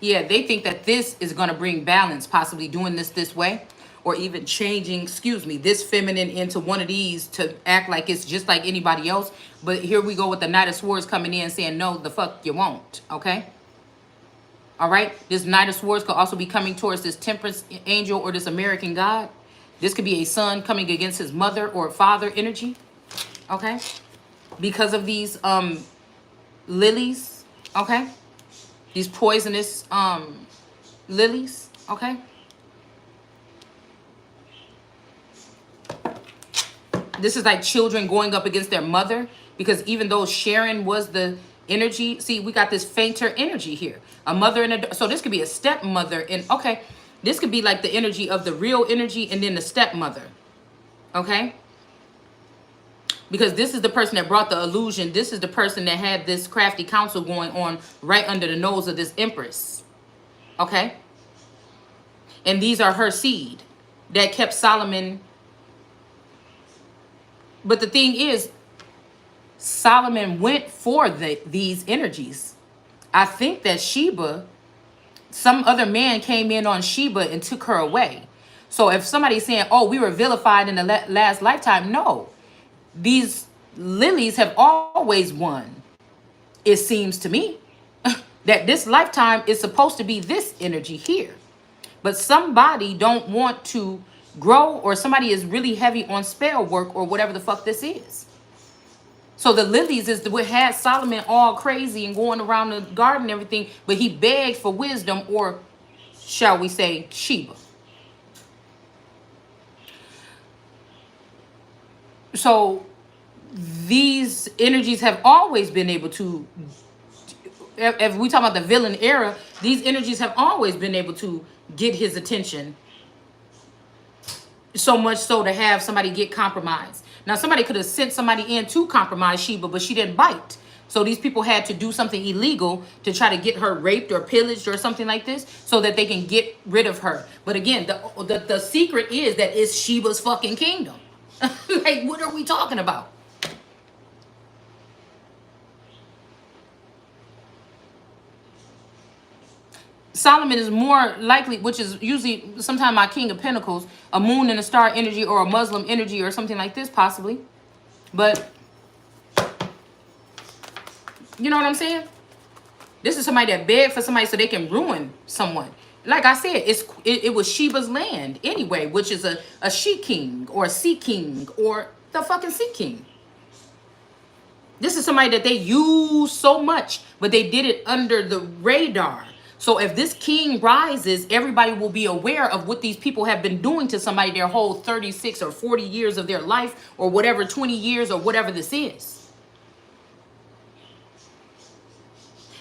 Yeah, they think that this is going to bring balance, possibly doing this way, or even changing, this feminine into one of these to act like it's just like anybody else. But here we go with the Knight of Swords coming in saying, no, the fuck you won't. Okay. All right. This Knight of Swords could also be coming towards this Temperance angel or this American God. This could be a son coming against his mother or father energy. Okay. Because of these lilies. Okay. These poisonous lilies. Okay. This is like children going up against their mother, because even though Sharon was the energy, see, we got this fainter energy here. A mother and a, so this could be a stepmother, and okay, this could be like the energy of the real energy and then the stepmother. Okay? Because this is the person that brought the illusion. This is the person that had this crafty counsel going on right under the nose of this Empress. Okay? And these are her seed that kept Solomon. But the thing is, Solomon went for these energies. I think that Sheba, some other man came in on Sheba and took her away. So if somebody's saying, oh, we were vilified in the last lifetime, no. These lilies have always won. It seems to me that this lifetime is supposed to be this energy here. But somebody don't want to grow, or somebody is really heavy on spell work or whatever the fuck this is. So the lilies is what had Solomon all crazy and going around the garden and everything, but he begged for wisdom, or shall we say Sheba. So these energies have always been able to, if we talk about the villain era, these energies have always been able to get his attention, so much so to have somebody get compromised. Now somebody could have sent somebody in to compromise Sheba, but she didn't bite. So these people had to do something illegal to try to get her raped or pillaged or something like this, so that they can get rid of her. But again, the secret is that it's Sheba's fucking kingdom. Like, what are we talking about? Solomon is more likely, which is usually sometimes my King of Pentacles, a moon and a star energy, or a Muslim energy, or something like this, possibly. But you know what I'm saying? This is somebody that begged for somebody so they can ruin someone. Like I said, it was Sheba's land anyway, which is a she king or a sea king or the fucking sea king. This is somebody that they use so much, but they did it under the radar. So if this king rises, everybody will be aware of what these people have been doing to somebody their whole 36 or 40 years of their life, or whatever, 20 years or whatever this is.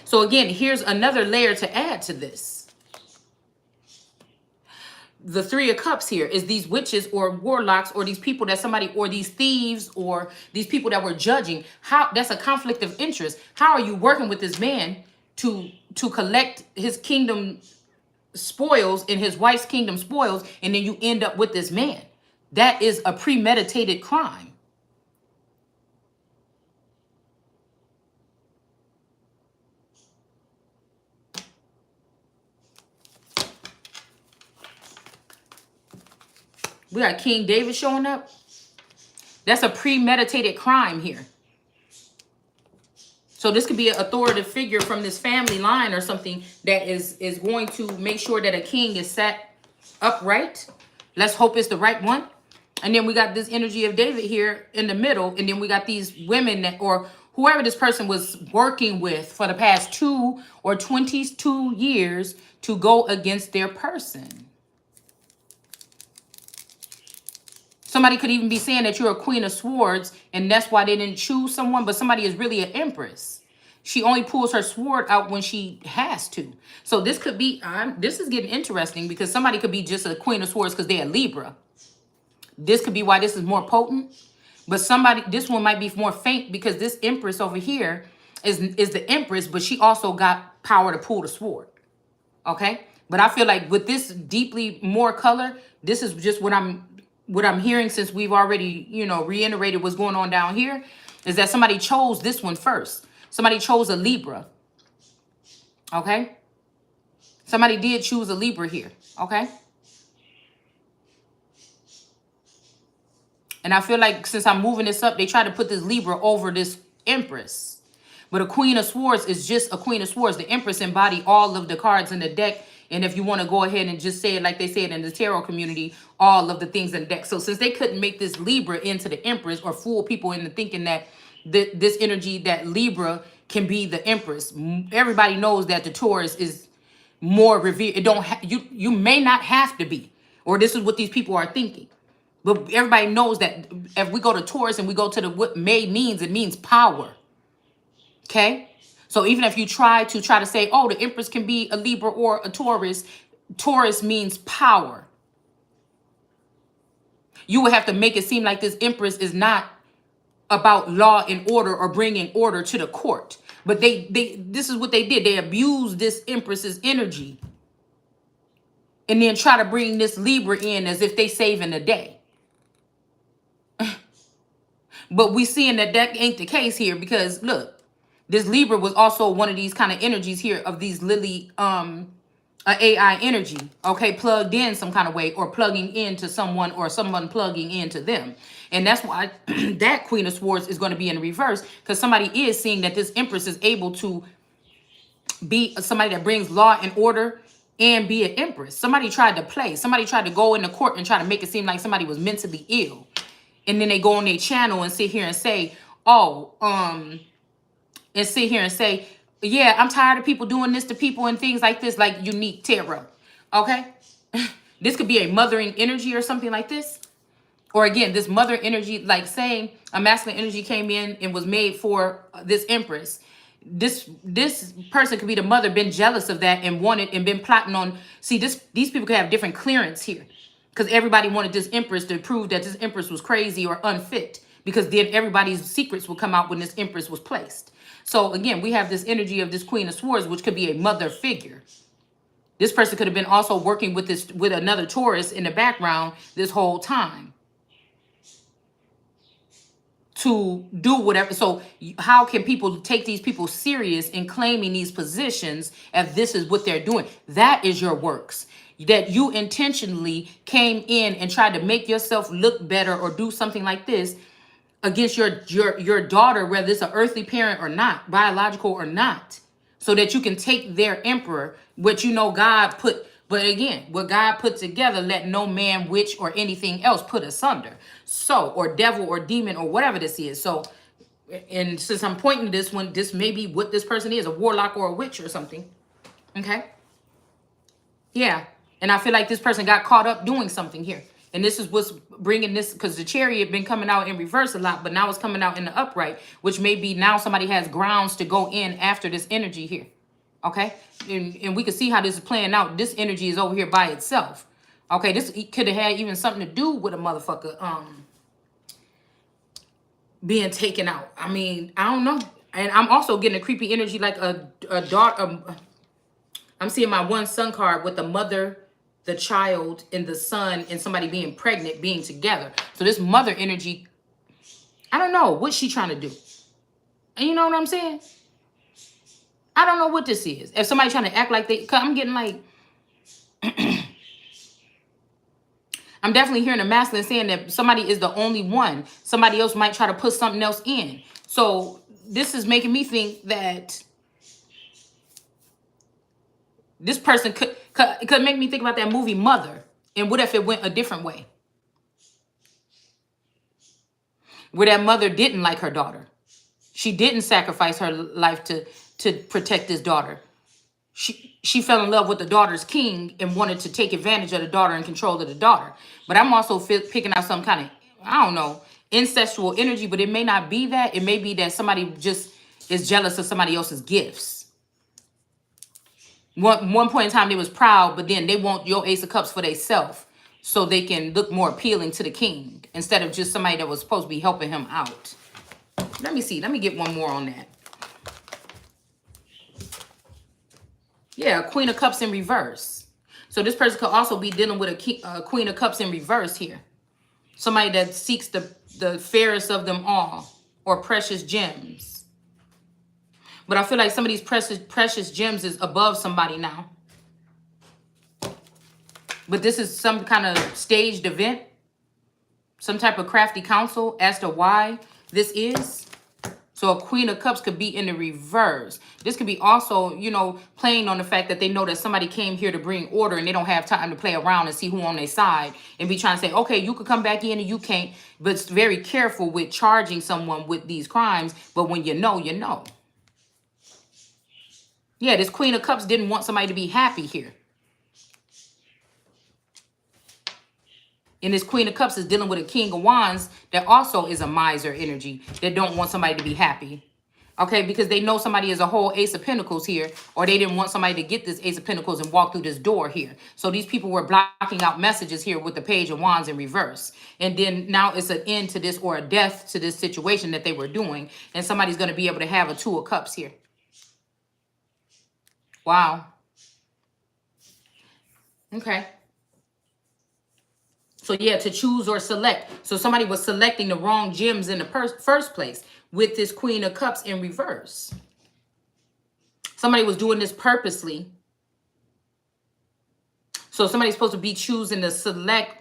So again, here's another layer to add to this. The Three of Cups here is these witches or warlocks, or these people that somebody, or these thieves, or these people that were judging. How that's a conflict of interest. How are you working with this man to collect his kingdom spoils and his wife's kingdom spoils, and then you end up with this man? That is a premeditated crime. We got King David showing up. That's a premeditated crime here. So this could be an authoritative figure from this family line or something that is going to make sure that a king is set upright. Let's hope it's the right one. And then we got this energy of David here in the middle. And then we got these women that, or whoever this person was working with for the past 2 or 22 years to go against their person. Somebody could even be saying that you're a Queen of Swords, and that's why they didn't choose someone, but somebody is really an Empress. She only pulls her sword out when she has to. So this could be, this is getting interesting, because somebody could be just a Queen of Swords because they're a Libra. This could be why this is more potent. But somebody, this one might be more faint, because this Empress over here is the Empress, but she also got power to pull the sword. Okay? But I feel like with this deeply more color, this is just what I'm hearing, since we've already, reiterated what's going on down here, is that somebody chose this one first. Somebody chose a Libra. Okay? Somebody did choose a Libra here. Okay? And I feel like since I'm moving this up, they try to put this Libra over this Empress. But a Queen of Swords is just a Queen of Swords. The Empress embody all of the cards in the deck. And if you want to go ahead and just say it like they say it in the tarot community, all of the things in the deck. So since they couldn't make this Libra into the Empress, or fool people into thinking that this energy, that Libra can be the Empress, everybody knows that the Taurus is more revered. It don't you may not have to be, or this is what these people are thinking. But everybody knows that if we go to Taurus and we go to the what May means, it means power. Okay? So even if you try to say, oh, the Empress can be a Libra or a Taurus, Taurus means power. You would have to make it seem like this Empress is not about law and order or bringing order to the court. But this is what they did. They abused this Empress's energy and then try to bring this Libra in as if they saving the day. But we seeing that ain't the case here, because look, this Libra was also one of these kind of energies here of these Lily, AI energy, okay, plugged in some kind of way, or plugging into someone, or someone plugging into them. And that's why that Queen of Swords is going to be in reverse, because somebody is seeing that this Empress is able to be somebody that brings law and order and be an empress. Somebody tried to play. Somebody tried to go into court and try to make it seem like somebody was mentally ill. And then they go on their channel and sit here and say, oh, and sit here and say, yeah, I'm tired of people doing this to people and things like this, like unique tarot. Okay? This could be a mothering energy or something like this. Or again, this mother energy, like saying a masculine energy came in and was made for this empress. This person could be the mother, been jealous of that and wanted and been plotting on. See, these people could have different clearance here, because everybody wanted this empress to prove that this empress was crazy or unfit, because then everybody's secrets will come out when this empress was placed. So again, we have this energy of this Queen of Swords, which could be a mother figure. This person could have been also working with another Taurus in the background this whole time to do whatever. So how can people take these people serious in claiming these positions if this is what they're doing? That is your works. That you intentionally came in and tried to make yourself look better or do something like this against your daughter, whether it's an earthly parent or not, biological or not, so that you can take their emperor, which you know God put. But again, what God put together, let no man, witch, or anything else put asunder. So, or devil, or demon, or whatever this is. So, and since I'm pointing to this one, this may be what this person is, a warlock or a witch or something. Okay? Yeah. And I feel like this person got caught up doing something here. And this is what's bringing this, because the Chariot been coming out in reverse a lot, but now it's coming out in the upright, which may be now somebody has grounds to go in after this energy here. Okay? And we can see how this is playing out. This energy is over here by itself. Okay, this could have had even something to do with a motherfucker being taken out. I mean, I don't know. And I'm also getting a creepy energy like a daughter. I'm seeing my one son card with the mother, the child, and the son, and somebody being pregnant, being together. So this mother energy, I don't know what she trying to do. And you know what I'm saying? I don't know what this is. If somebody trying to act like they, cause I'm getting like, I'm definitely hearing a masculine saying that somebody is the only one. Somebody else might try to put something else in. So this is making me think that this person could make me think about that movie Mother. And what if it went a different way? Where that mother didn't like her daughter. She didn't sacrifice her life to protect this daughter. She fell in love with the daughter's king and wanted to take advantage of the daughter and control of the daughter. But I'm also picking out some kind of, I don't know, incestual energy, but it may not be that. It may be that somebody just is jealous of somebody else's gifts. One point in time, they was proud, but then they want your Ace of Cups for themselves so they can look more appealing to the king instead of just somebody that was supposed to be helping him out. Let me see. Let me get one more on that. Yeah, Queen of Cups in reverse. So this person could also be dealing with a Queen of Cups in reverse here. Somebody that seeks the fairest of them all, or precious gems. But I feel like some of these precious gems is above somebody now. But this is some kind of staged event. Some type of crafty counsel as to why this is. So a Queen of Cups could be in the reverse. This could be also, you know, playing on the fact that they know that somebody came here to bring order and they don't have time to play around and see who on their side and be trying to say, okay, you could come back in and you can't. But it's very careful with charging someone with these crimes. But when you know, you know. Yeah, this Queen of Cups didn't want somebody to be happy here. And this Queen of Cups is dealing with a King of Wands that also is a miser energy that don't want somebody to be happy. Okay, because they know somebody is a whole Ace of Pentacles here, or they didn't want somebody to get this Ace of Pentacles and walk through this door here. So these people were blocking out messages here with the Page of Wands in reverse. And then now it's an end to this or a death to this situation that they were doing. And somebody's going to be able to have a Two of Cups here. Wow. Okay. So yeah, to choose or select. So somebody was selecting the wrong gems in the first place with this Queen of Cups in reverse. Somebody was doing this purposely. So somebody's supposed to be choosing the select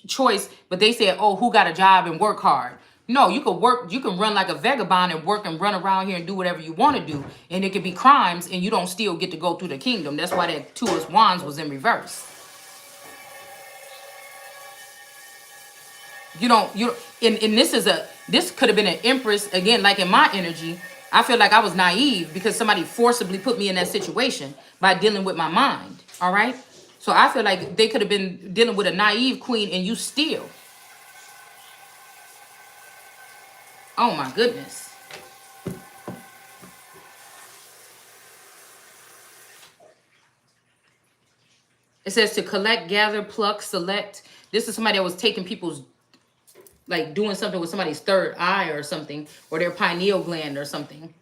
choice, but they said, oh, who got a job and work hard? No, you could work, you can run like a vagabond and work and run around here and do whatever you want to do. And it could be crimes and you don't still get to go through the kingdom. That's why that two of wands was in reverse. And this could have been an empress, again, like in my energy. I feel like I was naive because somebody forcibly put me in that situation by dealing with my mind. All right. So I feel like they could have been dealing with a naive queen and you still. Oh my goodness. It says to collect, gather, pluck, select. This is somebody that was taking people's, like doing something with somebody's third eye or something, or their pineal gland or something.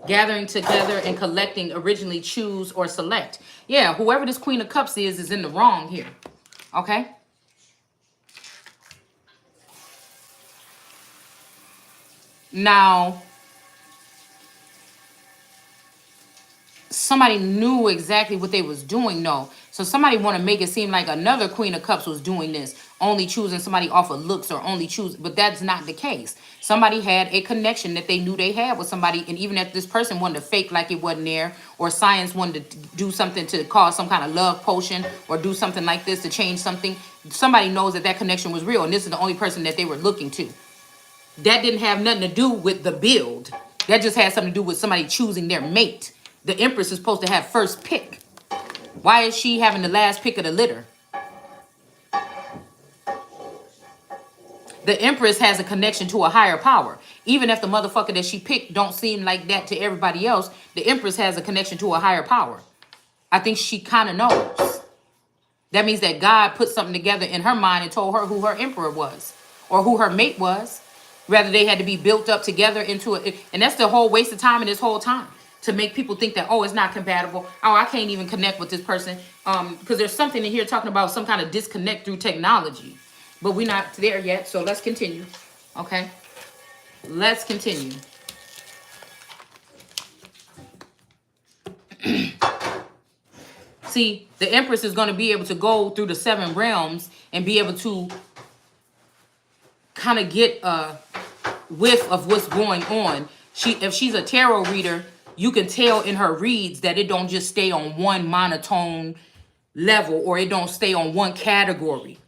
Gathering together and collecting, originally choose or select. Yeah, whoever this Queen of Cups is in the wrong here. Okay? Now, somebody knew exactly what they was doing, no. So somebody want to make it seem like another Queen of Cups was doing this, only choosing somebody off of looks or only choose, but that's not the case. Somebody had a connection that they knew they had with somebody, and even if this person wanted to fake like it wasn't there, or science wanted to do something to cause some kind of love potion or do something like this to change something, somebody knows that that connection was real, and this is the only person that they were looking to. That didn't have nothing to do with the build. That just had something to do with somebody choosing their mate. The Empress is supposed to have first pick. Why is she having the last pick of the litter? The Empress has a connection to a higher power. Even if the motherfucker that she picked don't seem like that to everybody else, the Empress has a connection to a higher power. I think she kind of knows. That means that God put something together in her mind and told her who her emperor was or who her mate was. Rather, they had to be built up together into it. And that's the whole waste of time in this whole time. To make people think that, oh, it's not compatible. Oh, I can't even connect with this person. Because there's something in here talking about some kind of disconnect through technology. But we're not there yet, so let's continue. Okay? Let's continue. See, the Empress is going to be able to go through the 7 realms and be able to kind of get a whiff of what's going on. If she's a tarot reader, you can tell in her reads that it don't just stay on one monotone level or it don't stay on one category.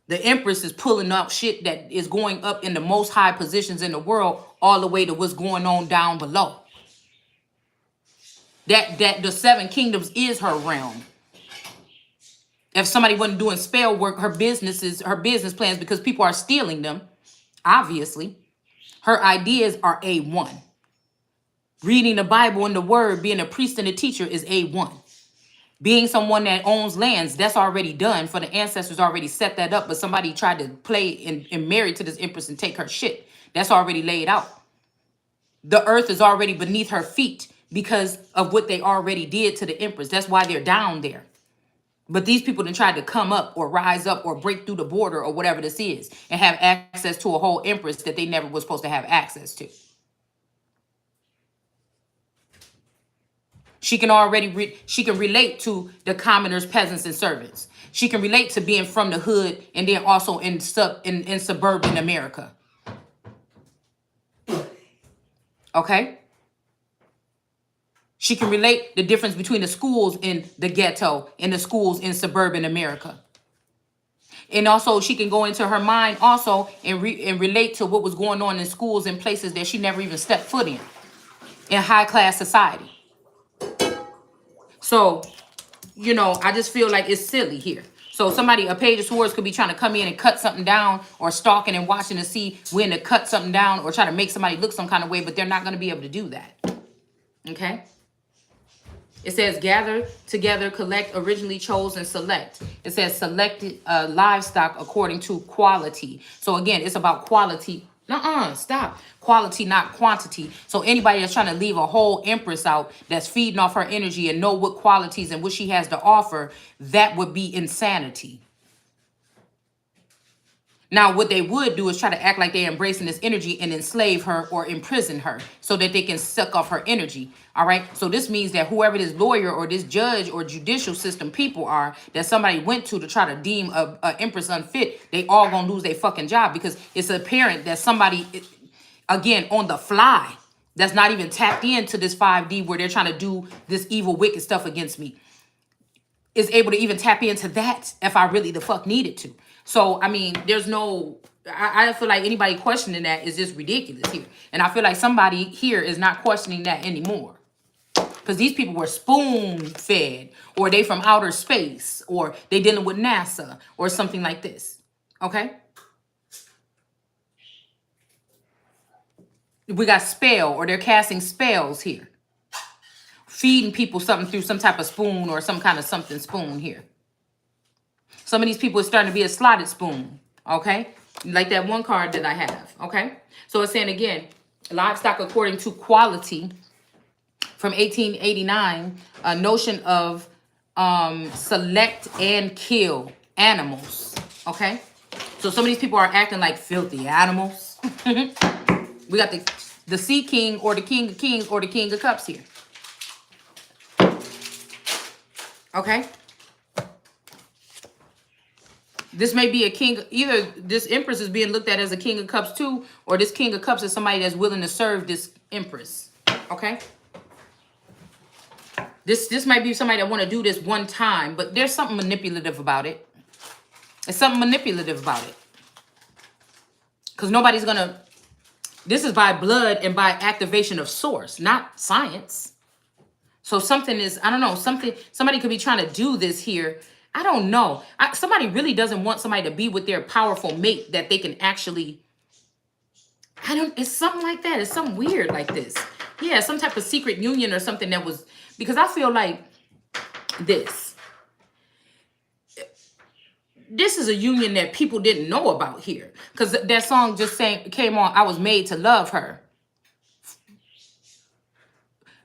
The Empress is pulling up shit that is going up in the most high positions in the world all the way to what's going on down below. That the 7 kingdoms is her realm. If somebody wasn't doing spell work, her business plans, because people are stealing them, obviously, her ideas are A1. Reading the Bible and the word, being a priest and a teacher is A1. Being someone that owns lands, that's already done. For the ancestors already set that up, but somebody tried to play and marry to this Empress and take her shit. That's already laid out. The earth is already beneath her feet because of what they already did to the Empress. That's why they're down there. But these people done tried to come up or rise up or break through the border or whatever this is and have access to a whole Empress that they never was supposed to have access to. She can already she can relate to the commoners, peasants, and servants. She can relate to being from the hood and then also in suburban America. Okay? She can relate the difference between the schools in the ghetto and the schools in suburban America. And also she can go into her mind also and relate to what was going on in schools and places that she never even stepped foot in high class society. So, I just feel like it's silly here. So a Page of Swords could be trying to come in and cut something down or stalking and watching to see when to cut something down or try to make somebody look some kind of way, but they're not going to be able to do that. Okay? It says gather together, collect, originally chose, and select. It says selected livestock according to quality. So again, it's about quality. Stop. Quality, not quantity. So anybody that's trying to leave a whole Empress out that's feeding off her energy and know what qualities and what she has to offer, that would be insanity. Now, what they would do is try to act like they're embracing this energy and enslave her or imprison her so that they can suck off her energy. All right. So this means that whoever this lawyer or this judge or judicial system people are that somebody went to try to deem a empress unfit, they all gonna lose their fucking job because it's apparent that somebody, again, on the fly, that's not even tapped into this 5D where they're trying to do this evil, wicked stuff against me, is able to even tap into that if I really the fuck needed to. So, I mean, there's no, I feel like anybody questioning that is just ridiculous here. And I feel like somebody here is not questioning that anymore. Because these people were spoon fed, or they from outer space, or they dealing with NASA, or something like this. Okay? We got spell, or they're casting spells here. Feeding people something through some type of spoon or some kind of something spoon here. Some of these people are starting to be a slotted spoon, okay? Like that one card that I have, okay? So it's saying again, livestock according to quality from 1889, a notion of select and kill animals, okay? So some of these people are acting like filthy animals. We got the Sea King or the King of Kings or the King of Cups here. Okay? This may be a king, either this empress is being looked at as a King of Cups too, or this King of Cups is somebody that's willing to serve this empress. Okay? This might be somebody that want to do this one time, but there's something manipulative about it. There's something manipulative about it. Because nobody's going to, this is by blood and by activation of source, not science. So something is, I don't know, somebody could be trying to do this here. I don't know. Somebody really doesn't want somebody to be with their powerful mate that they can actually, it's something like that. It's something weird like this. Yeah, some type of secret union or something that was, because I feel like this is a union that people didn't know about here. Because that song just came on, I was made to love her.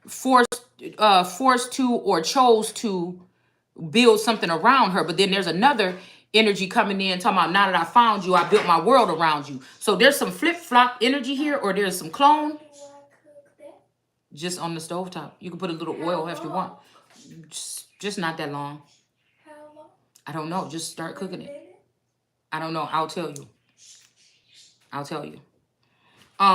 Forced to or chose to build something around her. But then there's another energy coming in talking about, now that I found you, I built my world around you. So there's some flip-flop energy here, or there's some clone. Just on the stovetop. You can put a little oil if you want. Just not that long. How long? I don't know. Just start cooking it. I don't know. I'll tell you.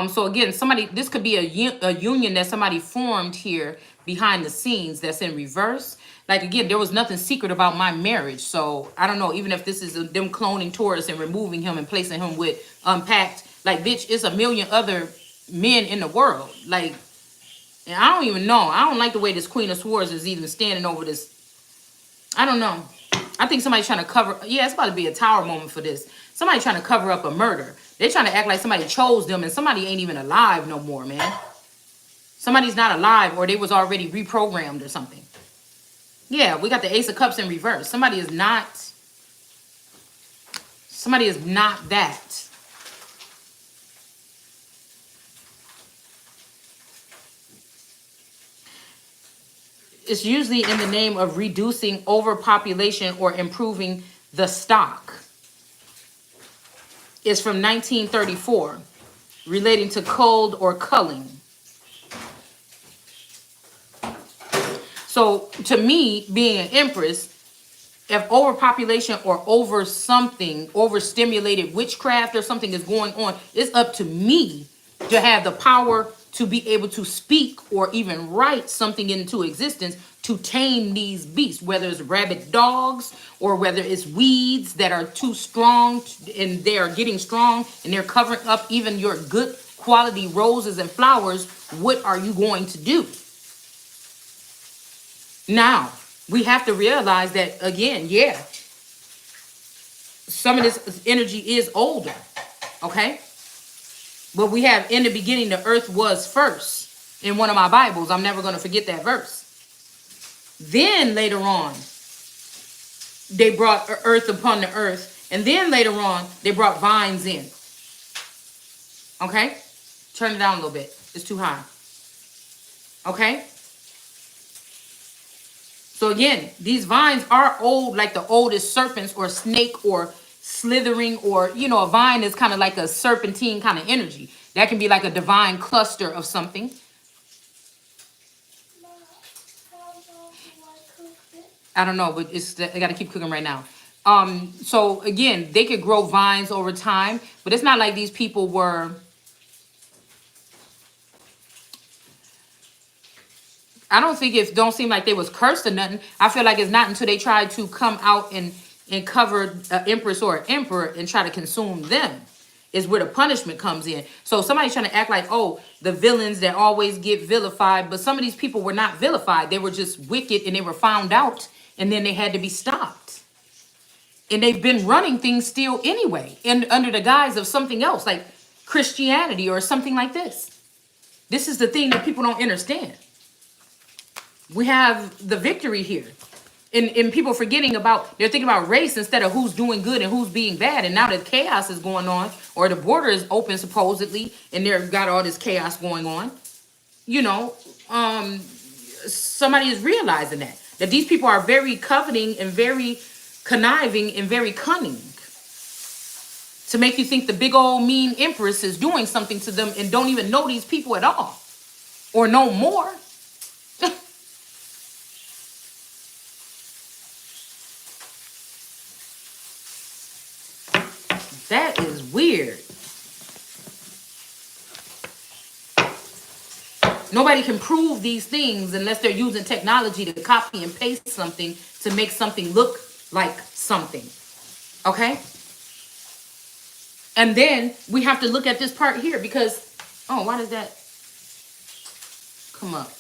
So again, this could be a union that somebody formed here behind the scenes that's in reverse. Like, again, there was nothing secret about my marriage. So I don't know, even if this is them cloning Taurus and removing him and placing him with Unpacked. Like, bitch, it's a million other men in the world. Like, and I don't even know. I don't like the way this Queen of Swords is even standing over this. I don't know. I think somebody's trying to cover. Yeah, it's about to be a tower moment for this. Somebody trying to cover up a murder. They're trying to act like somebody chose them and somebody ain't even alive no more, man. Somebody's not alive, or they was already reprogrammed or something. Yeah, we got the Ace of Cups in reverse. Somebody is not that. It's usually in the name of reducing overpopulation or improving the stock. It's from 1934, relating to cold or culling. So to me, being an empress, if overpopulation or overstimulated witchcraft or something is going on, it's up to me to have the power to be able to speak or even write something into existence to tame these beasts, whether it's rabid dogs or whether it's weeds that are too strong and they are getting strong and they're covering up even your good quality roses and flowers. What are you going to do? Now, we have to realize that, again, yeah, some of this energy is older, okay? But we have, in the beginning, the earth was first. In one of my Bibles, I'm never going to forget that verse. Then later on, they brought earth upon the earth. And then later on, they brought vines in. Okay? Turn it down a little bit. It's too high. Okay? So again, these vines are old, like the oldest serpents or snake or slithering, or a vine is kind of like a serpentine kind of energy. That can be like a divine cluster of something. I don't know, but I got to keep cooking right now. So again, they could grow vines over time, but it's not like these people were. I don't think don't seem like they was cursed or nothing. I feel like it's not until they try to come out and cover an empress or an emperor and try to consume them is where the punishment comes in. So somebody's trying to act like, oh, the villains that always get vilified, but some of these people were not vilified. They were just wicked and they were found out, and then they had to be stopped. And they've been running things still anyway, and under the guise of something else, like Christianity or something like this. This is the thing that people don't understand. We have the victory here. And people forgetting they're thinking about race instead of who's doing good and who's being bad. And now that chaos is going on, or the border is open supposedly, and they've got all this chaos going on, somebody is realizing that these people are very coveting and very conniving and very cunning to make you think the big old mean empress is doing something to them and don't even know these people at all or know more. That is weird. Nobody can prove these things unless they're using technology to copy and paste something to make something look like something. Okay? And then we have to look at this part here because, why does that come up?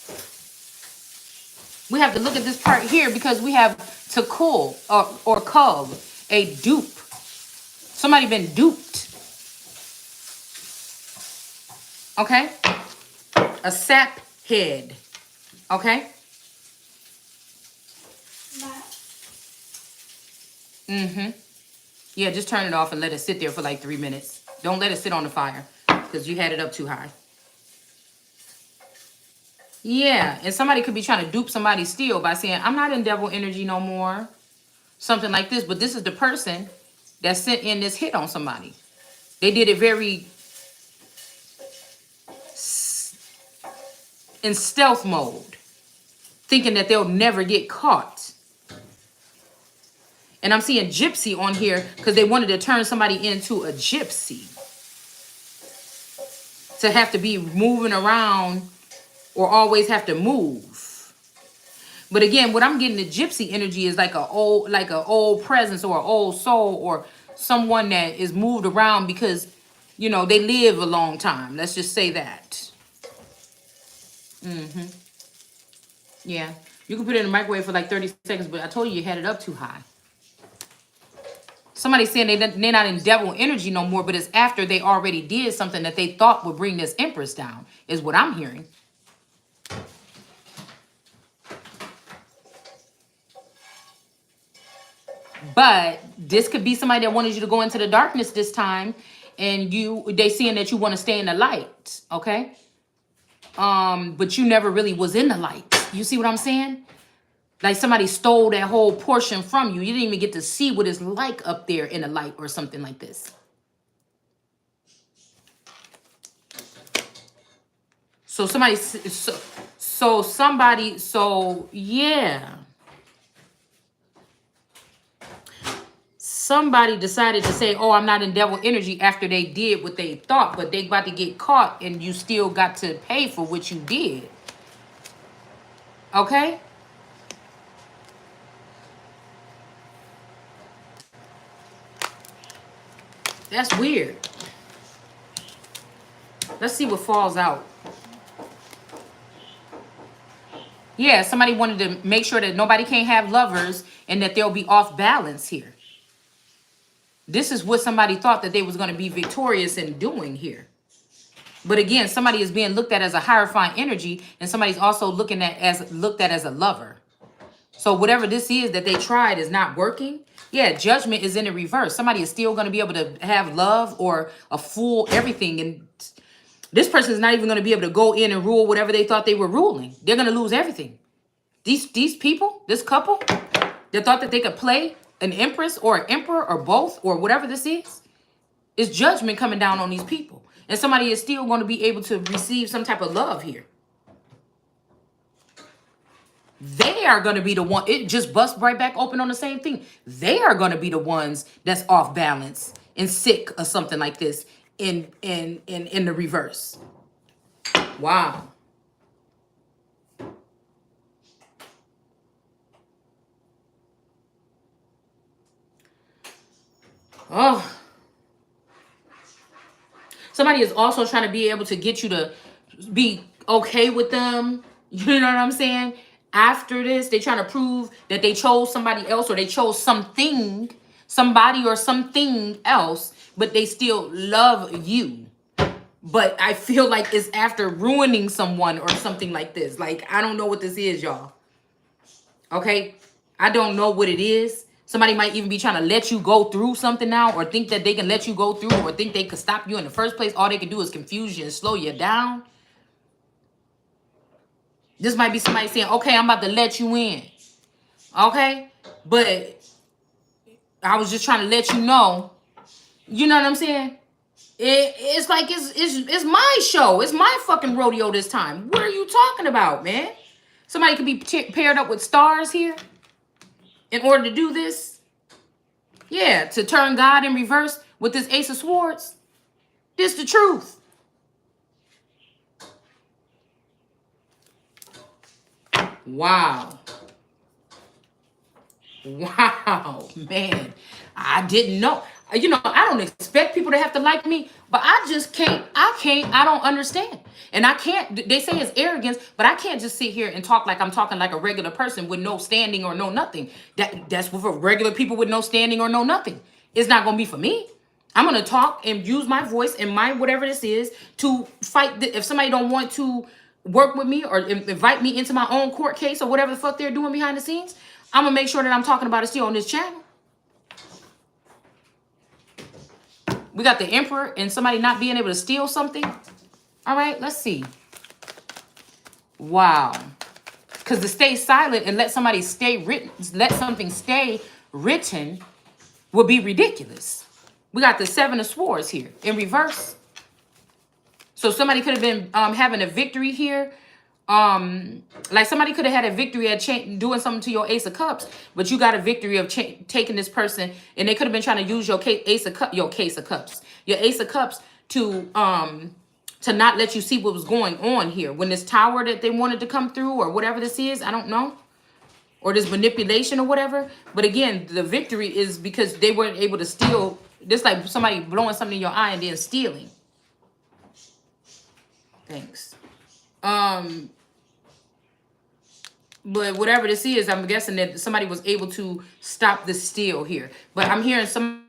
We have to look at this part here because we have Takul or Cub, a dupe. Somebody been duped. Okay? A sap head. Okay? Mm-hmm. Yeah, just turn it off and let it sit there for like 3 minutes. Don't let it sit on the fire because you had it up too high. Yeah, and somebody could be trying to dupe somebody still by saying, I'm not in devil energy no more. Something like this. But this is the person that sent in this hit on somebody. They did it very in stealth mode, thinking that they'll never get caught. And I'm seeing gypsy on here because they wanted to turn somebody into a gypsy. To have to be moving around or always have to move. But again, what I'm getting the gypsy energy is like an old presence or an old soul or someone that is moved around because, they live a long time. Let's just say that. Mm-hmm. Yeah. You can put it in the microwave for like 30 seconds, but I told you had it up too high. Somebody's saying they're not in devil energy no more, but it's after they already did something that they thought would bring this empress down, is what I'm hearing. But this could be somebody that wanted you to go into the darkness this time, and they seeing that you want to stay in the light, okay? But you never really was in the light. You see what I'm saying? Like somebody stole that whole portion from you. You didn't even get to see what it's like up there in the light or something like this. So yeah. Somebody decided to say, oh, I'm not in devil energy after they did what they thought, but they about to get caught and you still got to pay for what you did. Okay? That's weird. Let's see what falls out. Yeah, somebody wanted to make sure that nobody can't have lovers and that they'll be off balance here. This is what somebody thought that they was going to be victorious in doing here. But again, somebody is being looked at as a hierophant energy, and somebody's also looked at as a lover. So whatever this is that they tried is not working. Yeah, judgment is in the reverse. Somebody is still going to be able to have love or a full everything, and this person is not even going to be able to go in and rule whatever they thought they were ruling. They're going to lose everything. These people, this couple, they thought that they could play an empress or an emperor or both or whatever this is judgment coming down on these people. And somebody is still going to be able to receive some type of love here. They are going to be the one. It just busts right back open on the same thing. They are going to be the ones that's off balance and sick or something like this in the reverse. Wow. Oh. Somebody is also trying to be able to get you to be okay with them. You know what I'm saying? After this, they're trying to prove that they chose somebody else or they chose something, somebody or something else, but they still love you. But I feel like it's after ruining someone or something like this. Like, I don't know what this is, y'all. Okay? I don't know what it is. Somebody might even be trying to let you go through something now or think that they can let you go through or think they could stop you in the first place. All they can do is confuse you and slow you down. This might be somebody saying, okay, I'm about to let you in. Okay? But I was just trying to let you know. You know what I'm saying? It's like it's my show. It's my fucking rodeo this time. What are you talking about, man? Somebody could be paired up with stars here in order to do this. Yeah, to turn God in reverse with this Ace of Swords. This the truth. Wow. Wow, man. I didn't know. You know, I don't expect people to have to like me, but I just can't. I don't understand. And I can't. They say it's arrogance, but I can't just sit here and talk like I'm talking like a regular person with no standing or no nothing. That's for regular people with no standing or no nothing. It's not going to be for me. I'm going to talk and use my voice and my whatever this is to fight. If somebody don't want to work with me or invite me into my own court case or whatever the fuck they're doing behind the scenes, I'm going to make sure that I'm talking about it still on this channel. We got the Emperor and somebody not being able to steal something. All right, let's see. Wow. Because to stay silent and let somebody stay written, let something stay written would be ridiculous. We got the Seven of Swords here in reverse. So somebody could have been having a victory here. Like somebody could have had a victory at doing something to your Ace of Cups, but you got a victory of taking this person, and they could have been trying to use your Ace of Cups to not let you see what was going on here. When this tower that they wanted to come through, or whatever this is, I don't know, or this manipulation or whatever. But again, the victory is because they weren't able to steal. Just like somebody blowing something in your eye and then stealing. Thanks. But whatever this is, I'm guessing that somebody was able to stop the steal here. But I'm hearing some.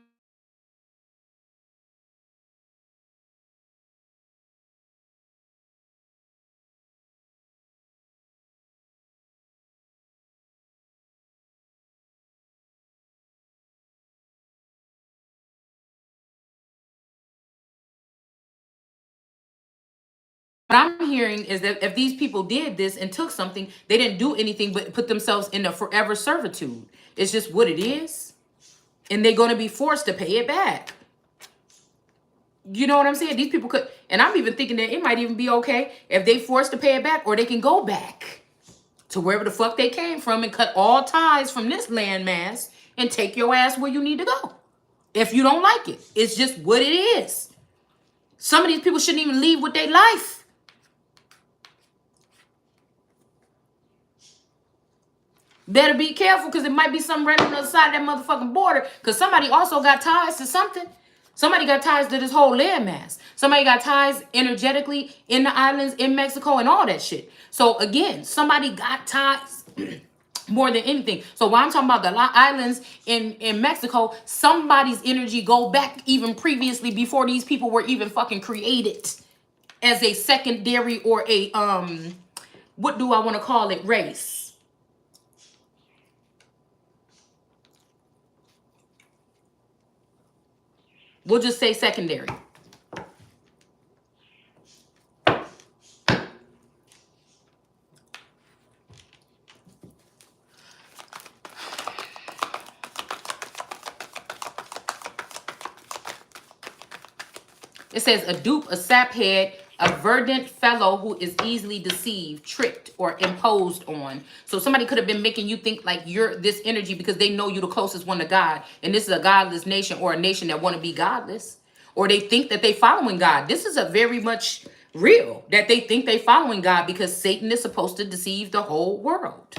What I'm hearing is that if these people did this and took something, they didn't do anything but put themselves in a forever servitude. It's just what it is. And they're going to be forced to pay it back. You know what I'm saying? These people could, and I'm even thinking that it might even be okay if they forced to pay it back, or they can go back to wherever the fuck they came from and cut all ties from this landmass and take your ass where you need to go. If you don't like it, it's just what it is. Some of these people shouldn't even leave with their life. Better be careful, because it might be something right on the other side of that motherfucking border, because somebody also got ties to something. Somebody got ties to this whole landmass. Somebody got ties energetically in the islands, in Mexico, and all that shit. So again, somebody got ties more than anything. So while I'm talking about the islands in Mexico, somebody's energy go back even previously, before these people were even fucking created as a secondary or a what do I want to call it, race. We'll just say secondary. It says a dupe, a saphead, a verdant fellow who is easily deceived, tricked, or imposed on. So somebody could have been making you think like you're this energy because they know you're the closest one to God. And this is a godless nation or a nation that want to be godless. Or they think that they following God. This is a very much real that they think they following God because Satan is supposed to deceive the whole world.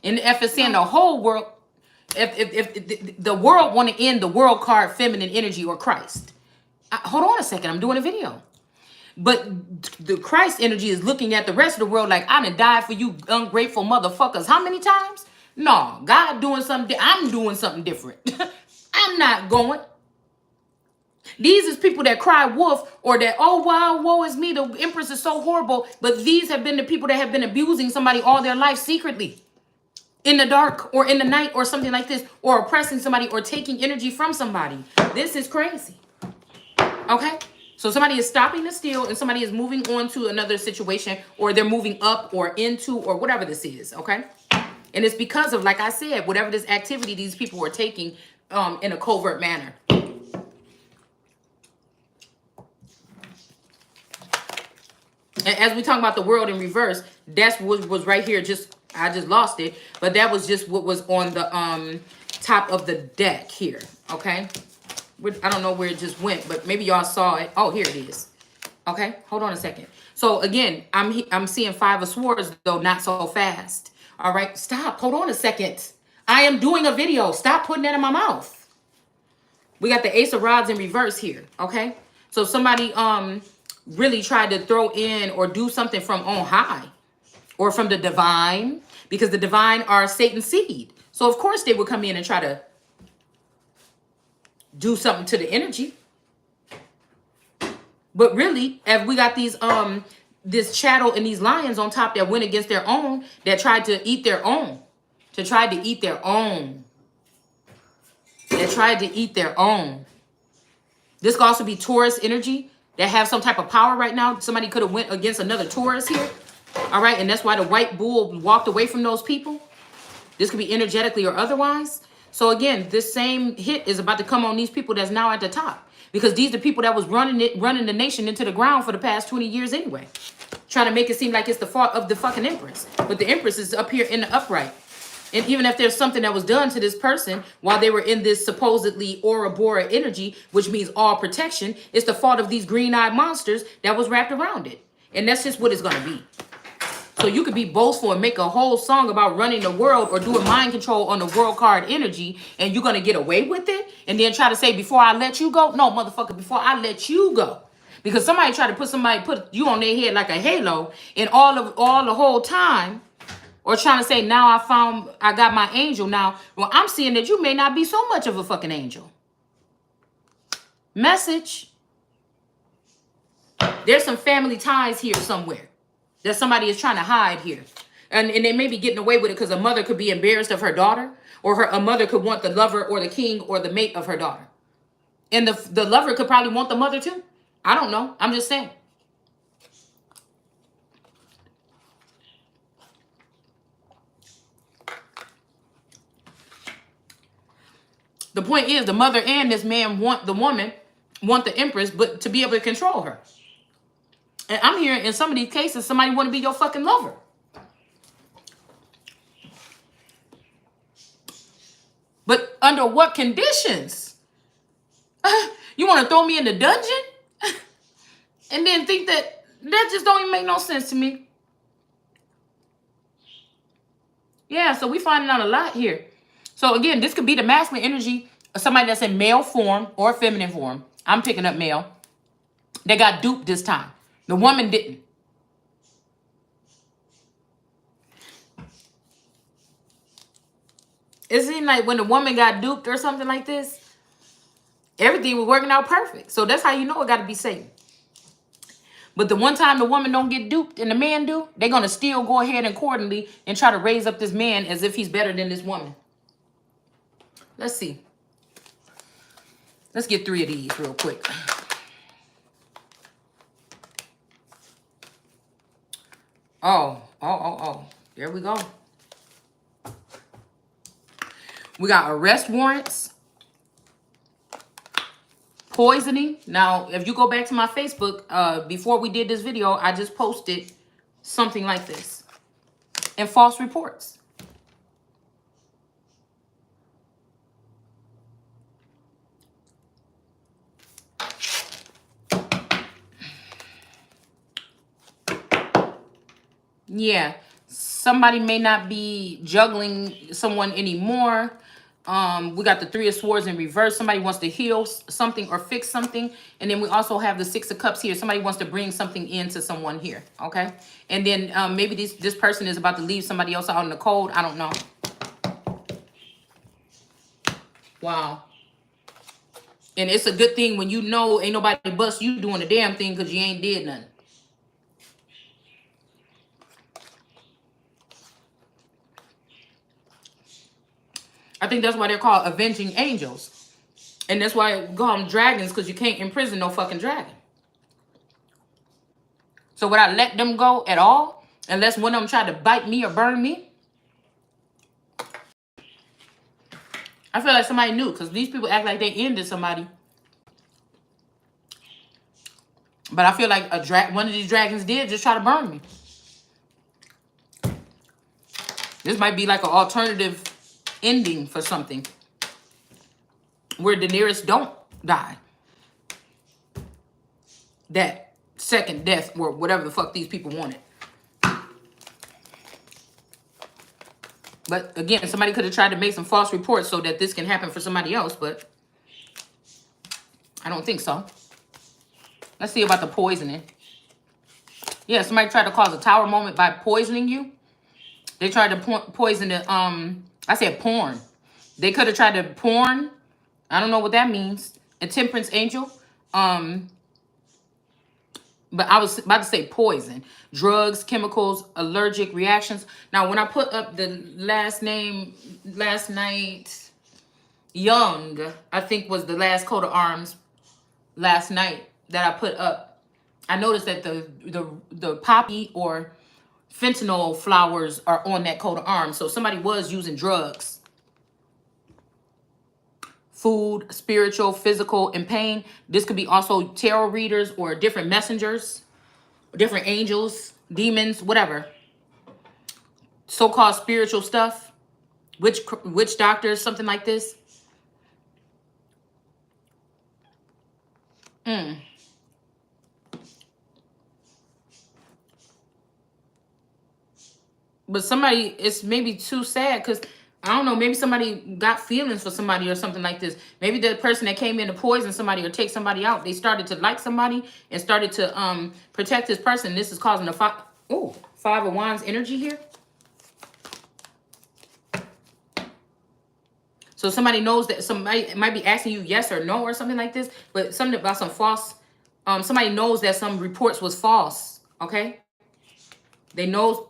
And if it's saying the whole world, if the world want to end the world card feminine energy or Christ. Hold on a second, I'm doing a video. But the Christ energy is looking at the rest of the world like, I done died for you ungrateful motherfuckers. How many times? No, God doing something. I'm doing something different. I'm not going. These is people that cry wolf or that, oh, wow, woe is me. The Empress is so horrible. But these have been the people that have been abusing somebody all their life secretly. In the dark or in the night or something like this. Or oppressing somebody or taking energy from somebody. This is crazy. Okay? So somebody is stopping the steal and somebody is moving on to another situation or they're moving up or into or whatever this is. Okay? And it's because of, like I said, whatever this activity these people were taking in a covert manner. And as we talk about the world in reverse, that's what was right here. I just lost it. But that was just what was on the top of the deck here. Okay? I don't know where it just went, but maybe y'all saw it. Oh, here it is. Okay, hold on a second. So again, I'm seeing 5 of Swords, though not so fast. All right, stop. Hold on a second. I am doing a video. Stop putting that in my mouth. We got the Ace of Rods in reverse here. Okay, so somebody really tried to throw in or do something from on high or from the divine, because the divine are Satan's seed. So of course they would come in and try to do something to the energy. But really, if we got these this chattel and these lions on top that went against their own, that tried to eat their own, That tried to eat their own. This could also be Taurus energy that have some type of power right now. Somebody could have went against another Taurus here. All right, and that's why the white bull walked away from those people. This could be energetically or otherwise. So again, this same hit is about to come on these people that's now at the top. Because these are the people that was running the nation into the ground for the past 20 years anyway. Trying to make it seem like it's the fault of the fucking Empress. But the Empress is up here in the upright. And even if there's something that was done to this person while they were in this supposedly Ouroboros energy, which means all protection, it's the fault of these green-eyed monsters that was wrapped around it. And that's just what it's going to be. So you could be boastful and make a whole song about running the world or doing mind control on the world card energy, and you're going to get away with it and then try to say, before I let you go? No, motherfucker, before I let you go. Because somebody tried to put you on their head like a halo, and all the whole time, or trying to say, now I got my angel now. Well, I'm seeing that you may not be so much of a fucking angel. Message. There's some family ties here somewhere that somebody is trying to hide here. And they may be getting away with it because a mother could be embarrassed of her daughter, or a mother could want the lover or the king or the mate of her daughter. And the lover could probably want the mother too. I don't know. I'm just saying. The point is, the mother and this man want the Empress, but to be able to control her. And I'm hearing in some of these cases, somebody want to be your fucking lover. But under what conditions? You want to throw me in the dungeon? And then think that just don't even make no sense to me. Yeah, so we finding out a lot here. So again, this could be the masculine energy of somebody that's in male form or feminine form. I'm picking up male. They got duped this time. The woman didn't. It seemed like when the woman got duped or something like this, everything was working out perfect. So that's how you know it got to be Satan. But the one time the woman don't get duped and the man do, they're going to still go ahead and accordingly and try to raise up this man as if he's better than this woman. Let's see. Let's get 3 of these real quick. Oh. There we go. We got arrest warrants, Poisoning. Now, if you go back to my Facebook, before we did this video, I just posted something like this. And false reports. Yeah, somebody may not be juggling someone anymore. We got the Three of Swords in reverse. Somebody wants to heal something or fix something. And then we also have the Six of Cups here. Somebody wants to bring something into someone here, okay? And then maybe this person is about to leave somebody else out in the cold. I don't know. Wow. And it's a good thing when you know ain't nobody bust you doing the damn thing because you ain't did nothing. I think that's why they're called avenging angels. And that's why I call them dragons, because you can't imprison no fucking dragon. So would I let them go at all? Unless one of them tried to bite me or burn me? I feel like somebody knew, because these people act like they ended somebody. But I feel like one of these dragons did just try to burn me. This might be like an alternative ending for something. Where Daenerys don't die. That second death or whatever the fuck these people wanted. But again, somebody could have tried to make some false reports so that this can happen for somebody else, but I don't think so. Let's see about the poisoning. Yeah, somebody tried to cause a tower moment by poisoning you. They tried to poison the, I said porn. They could have tried to porn. I don't know what that means. A temperance angel. But I was about to say poison. Drugs, chemicals, allergic reactions. Now, when I put up the last name last night, Young, I think was the last coat of arms last night that I put up. I noticed that the poppy or fentanyl flowers are on that coat of arms. So somebody was using drugs. Food, spiritual, physical, and pain. This could be also tarot readers or different messengers, different angels, demons, whatever. So-called spiritual stuff. Witch doctors, something like this. But somebody, it's maybe too sad because, I don't know, maybe somebody got feelings for somebody or something like this. Maybe the person that came in to poison somebody or take somebody out, they started to like somebody and started to protect this person. This is causing a Five of Wands energy here. So somebody knows that somebody might be asking you yes or no or something like this, but something about some false, somebody knows that some reports was false, okay? They knows.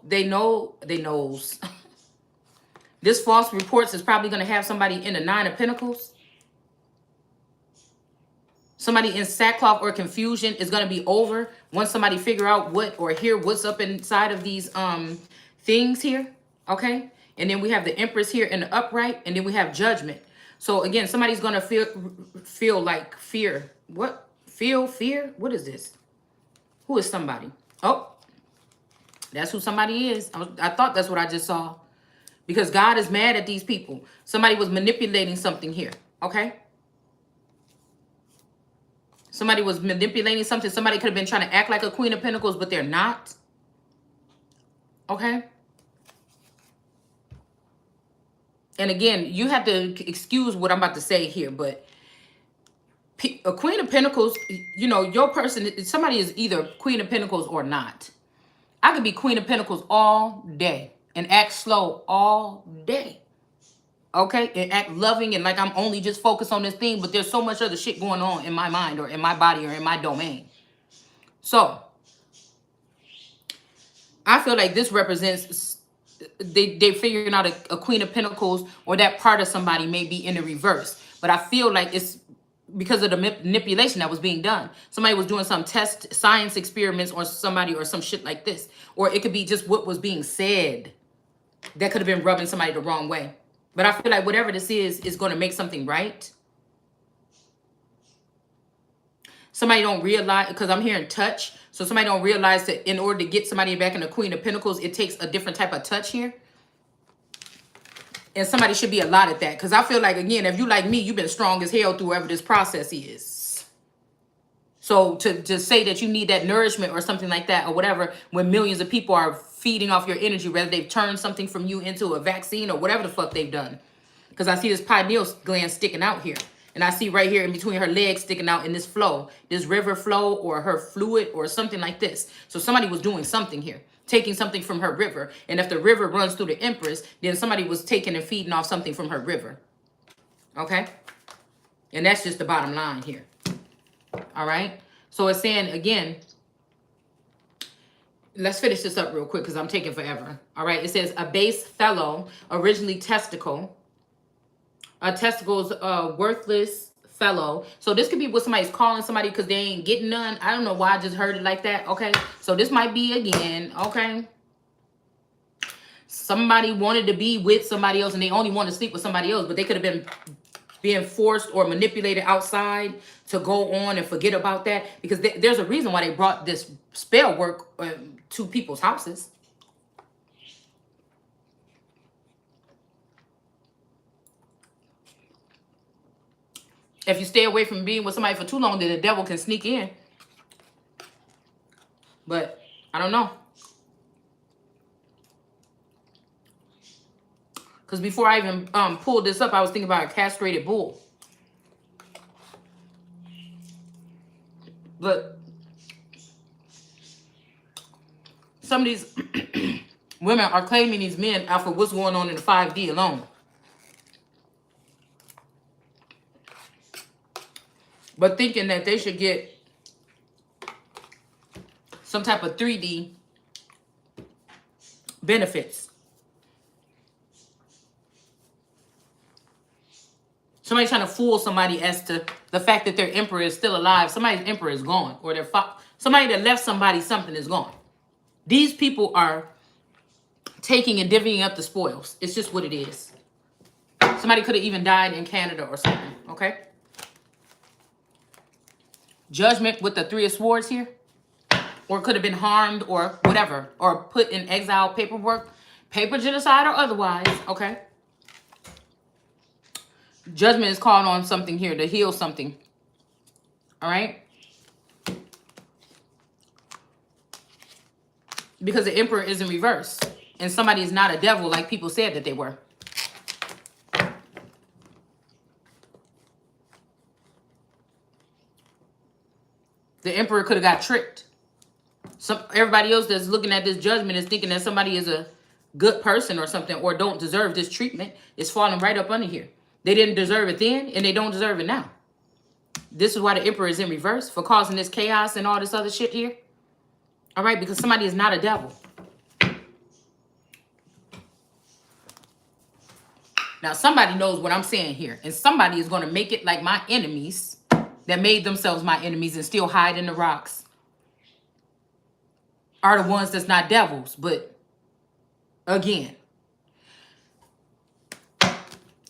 This false reports is probably going to have somebody in the Nine of Pentacles. Somebody in sackcloth or confusion is going to be over once somebody figure out what or hear what's up inside of these things here, okay? And then we have the Empress here in the upright, and then we have Judgment. So again, somebody's going to feel like fear. What? Feel fear? What is this? Who is somebody? Oh, that's who somebody is. I thought that's what I just saw. Because God is mad at these people. Somebody was manipulating something here. Okay? Somebody was manipulating something. Somebody could have been trying to act like a Queen of Pentacles, but they're not. Okay? And again, you have to excuse what I'm about to say here, but a Queen of Pentacles, you know, your person, somebody is either Queen of Pentacles or not. I could be Queen of Pentacles all day and act slow all day. Okay? And act loving and like I'm only just focused on this thing, but there's so much other shit going on in my mind or in my body or in my domain. So, I feel like this represents, they figuring out a Queen of Pentacles or that part of somebody may be in the reverse. But I feel like it's because of the manipulation that was being done. Somebody was doing some test science experiments or somebody or some shit like this. Or it could be just what was being said that could have been rubbing somebody the wrong way. But I feel like whatever this is going to make something right. Somebody don't realize, because I'm hearing touch. So somebody don't realize that in order to get somebody back in the Queen of Pentacles, it takes a different type of touch here. And somebody should be allotted that. Because I feel like, again, if you like me, you've been strong as hell through whatever this process is. So to say that you need that nourishment or something like that or whatever, when millions of people are feeding off your energy, whether they've turned something from you into a vaccine or whatever the fuck they've done. Because I see this pineal gland sticking out here. And I see right here in between her legs sticking out in this flow, this river flow or her fluid or something like this. So somebody was doing something here, taking something from her river. And if the river runs through the Empress, then somebody was taking and feeding off something from her river. Okay? And that's just the bottom line here. All right? So it's saying, again, let's finish this up real quick because I'm taking forever. All right? It says, a base fellow, originally testicle. A testicle's worthless fellow. So this could be what somebody's calling somebody because they ain't getting none. I don't know why I just heard it like that. Okay. So this might be again. Okay. Somebody wanted to be with somebody else and they only want to sleep with somebody else, but they could have been being forced or manipulated outside to go on and forget about that because there's a reason why they brought this spell work to people's houses. If you stay away from being with somebody for too long, then the devil can sneak in. But I don't know. Because before I even pulled this up, I was thinking about a castrated bull. But some of these women are claiming these men after what's going on in the 5D alone. But thinking that they should get some type of 3D benefits. Somebody trying to fool somebody as to the fact that their emperor is still alive. Somebody's emperor is gone. Or somebody that left somebody something is gone. These people are taking and divvying up the spoils. It's just what it is. Somebody could have even died in Canada or something. Okay? Judgment with the 3 of Swords here. Or could have been harmed or whatever. Or put in exile paperwork. Paper genocide or otherwise. Okay? Judgment is called on something here to heal something. All right? Because the emperor is in reverse. And somebody is not a devil like people said that they were. The emperor could have got tricked. Everybody else that's looking at this judgment is thinking that somebody is a good person or something or don't deserve this treatment. It's falling right up under here. They didn't deserve it then and they don't deserve it now. This is why the emperor is in reverse for causing this chaos and all this other shit here. All right, because somebody is not a devil. Now, somebody knows what I'm saying here. And somebody is going to make it like my enemies that made themselves my enemies and still hide in the rocks are the ones that's not devils. But again,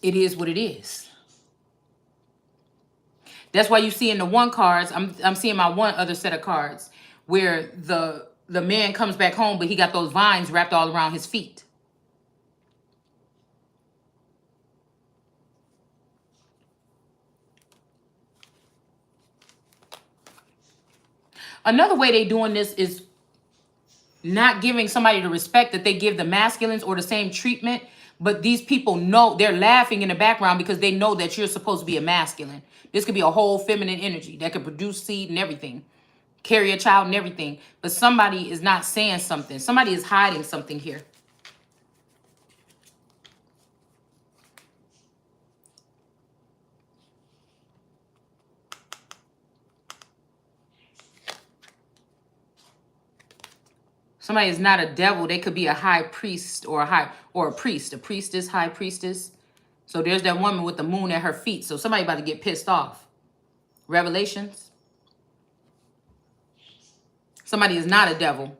it is what it is. That's why you see in the one cards, I'm seeing my one other set of cards where the man comes back home, but he got those vines wrapped all around his feet. Another way they doing this is not giving somebody the respect that they give the masculines or the same treatment. But these people know, they're laughing in the background because they know that you're supposed to be a masculine. This could be a whole feminine energy that could produce seed and everything. Carry a child and everything. But somebody is not saying something. Somebody is hiding something here. Somebody is not a devil. They could be a high priest or a priest. A priestess, high priestess. So there's that woman with the moon at her feet. So somebody about to get pissed off. Revelations. Somebody is not a devil.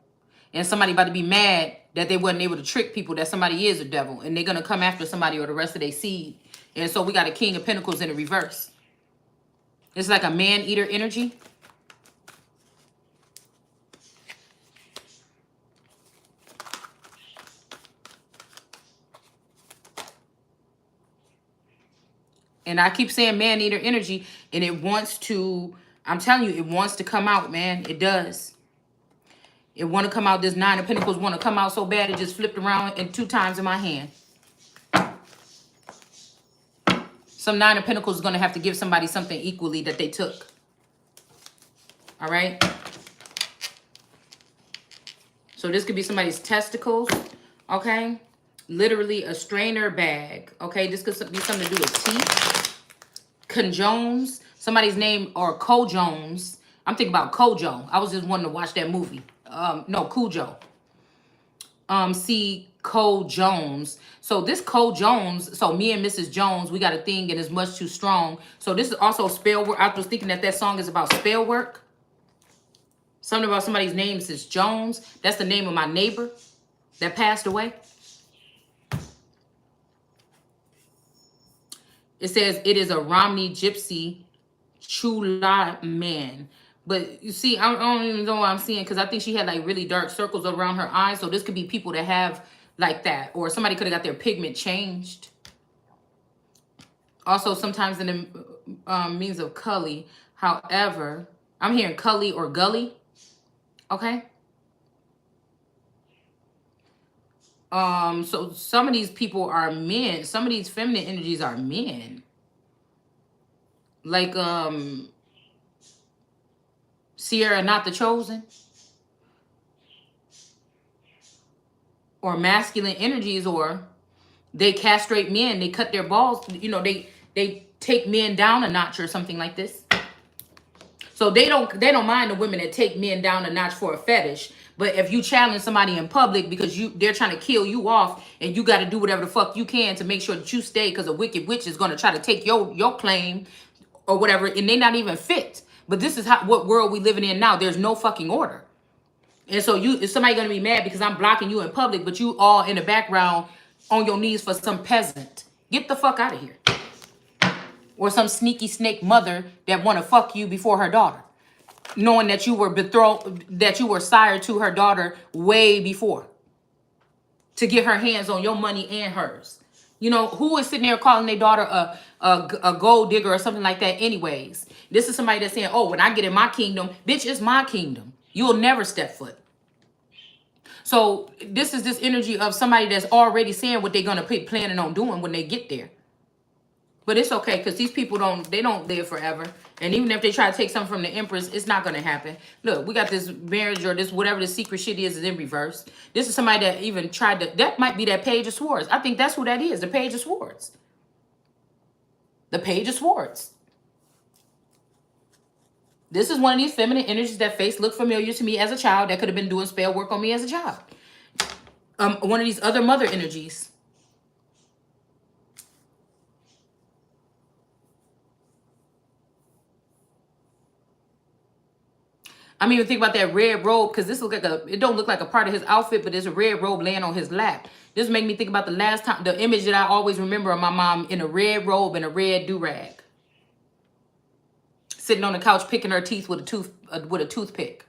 And somebody about to be mad that they wasn't able to trick people that somebody is a devil. And they're going to come after somebody or the rest of their seed. And so we got a King of Pentacles in the reverse. It's like a man-eater energy. And I keep saying man-eater energy, and it wants to, I'm telling you, it wants to come out, man. It does. It want to come out. This Nine of Pentacles want to come out so bad, it just flipped around and 2 times in my hand. Some Nine of Pentacles is going to have to give somebody something equally that they took. All right? So this could be somebody's testicles, okay? Literally a strainer bag, okay? This could be something to do with teeth. Conjones, somebody's name, or Cojones. I'm thinking about Kojo. I was just wanting to watch that movie. No, Cujo. See Cole Jones. So this Cole Jones, so me and Mrs. Jones, we got a thing and it's much too strong. So this is also spell work. I was thinking that that song is about spell work. Something about somebody's name says Jones. That's the name of my neighbor that passed away. It says it is a Romney Gypsy Chula man. But you see, I don't even know what I'm seeing because I think she had like really dark circles around her eyes. So this could be people that have like that. Or somebody could have got their pigment changed. Also, sometimes in the means of Cully. However, I'm hearing Cully or Gully. Okay. So some of these people are men. Some of these feminine energies are men. Like, Sierra Not the Chosen. Or masculine energies, or they castrate men. They cut their balls. You know, they take men down a notch or something like this. So they don't mind the women that take men down a notch for a fetish. But if you challenge somebody in public because they're trying to kill you off, and you got to do whatever the fuck you can to make sure that you stay, because a wicked witch is going to try to take your claim or whatever, and they not even fit. But this is what world we living in now. There's no fucking order. And so is somebody going to be mad because I'm blocking you in public, but you all in the background on your knees for some peasant? Get the fuck out of here. Or some sneaky snake mother that want to fuck you before her daughter, knowing that you were betrothed, that you were sire to her daughter way before, to get her hands on your money and hers. You know, who is sitting there calling their daughter a gold digger or something like that anyways? This is somebody that's saying, oh, when I get in my kingdom, bitch, it's my kingdom. You'll never step foot. So this is this energy of somebody that's already saying what they're going to be planning on doing when they get there. But it's okay, because these people don't live forever. And even if they try to take something from the Empress, it's not going to happen. Look, we got this marriage or this whatever the secret shit is in reverse. This is somebody that even tried to, that might be that Page of Swords. I think that's who that is, the Page of Swords. The Page of Swords. This is one of these feminine energies that face looked familiar to me as a child, that could have been doing spell work on me as a child. One of these other mother energies. I'm even thinking about that red robe, because this look like it don't look like a part of his outfit, but there's a red robe laying on his lap. This make me think about the last time, the image that I always remember of my mom in a red robe and a red do-rag, sitting on the couch picking her teeth with a toothpick.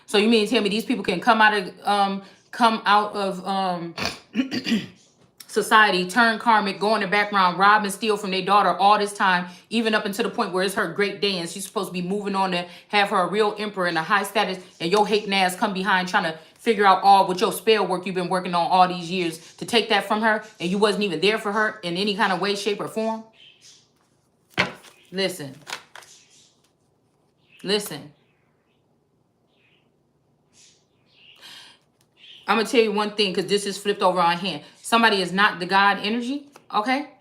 So you mean to tell me these people can come out of society, turn karmic, go in the background, rob and steal from their daughter all this time, even up until the point where it's her great day and she's supposed to be moving on to have her a real emperor and a high status, and your hating ass come behind trying to figure out all with your spell work you've been working on all these years to take that from her, and you wasn't even there for her in any kind of way, shape, or form? Listen. I'm going to tell you one thing, because this is flipped over on hand. Somebody is not the God energy, okay?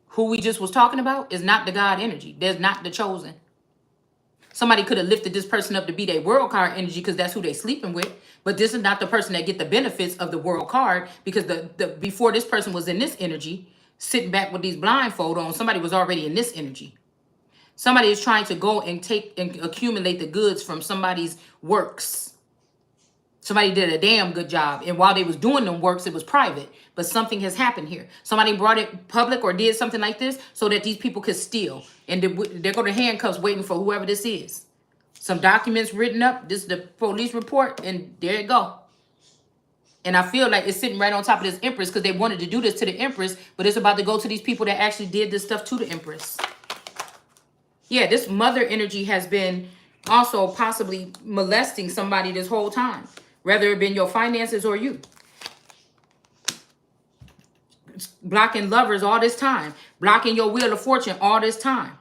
Who we just was talking about is not the God energy. There's not the chosen. Somebody could have lifted this person up to be their world card energy because that's who they sleeping with. But this is not the person that get the benefits of the world card, because the before this person was in this energy, sitting back with these blindfold on, somebody was already in this energy. Somebody is trying to go and take and accumulate the goods from somebody's works. Somebody did a damn good job. And while they was doing them works, it was private. But something has happened here. Somebody brought it public or did something like this so that these people could steal. And they're going to handcuffs waiting for whoever this is. Some documents written up. This is the police report. And there you go. And I feel like it's sitting right on top of this Empress because they wanted to do this to the Empress, but it's about to go to these people that actually did this stuff to the Empress. Yeah, this mother energy has been also possibly molesting somebody this whole time, whether it been your finances or you. Blocking lovers all this time, blocking your wheel of fortune all this time.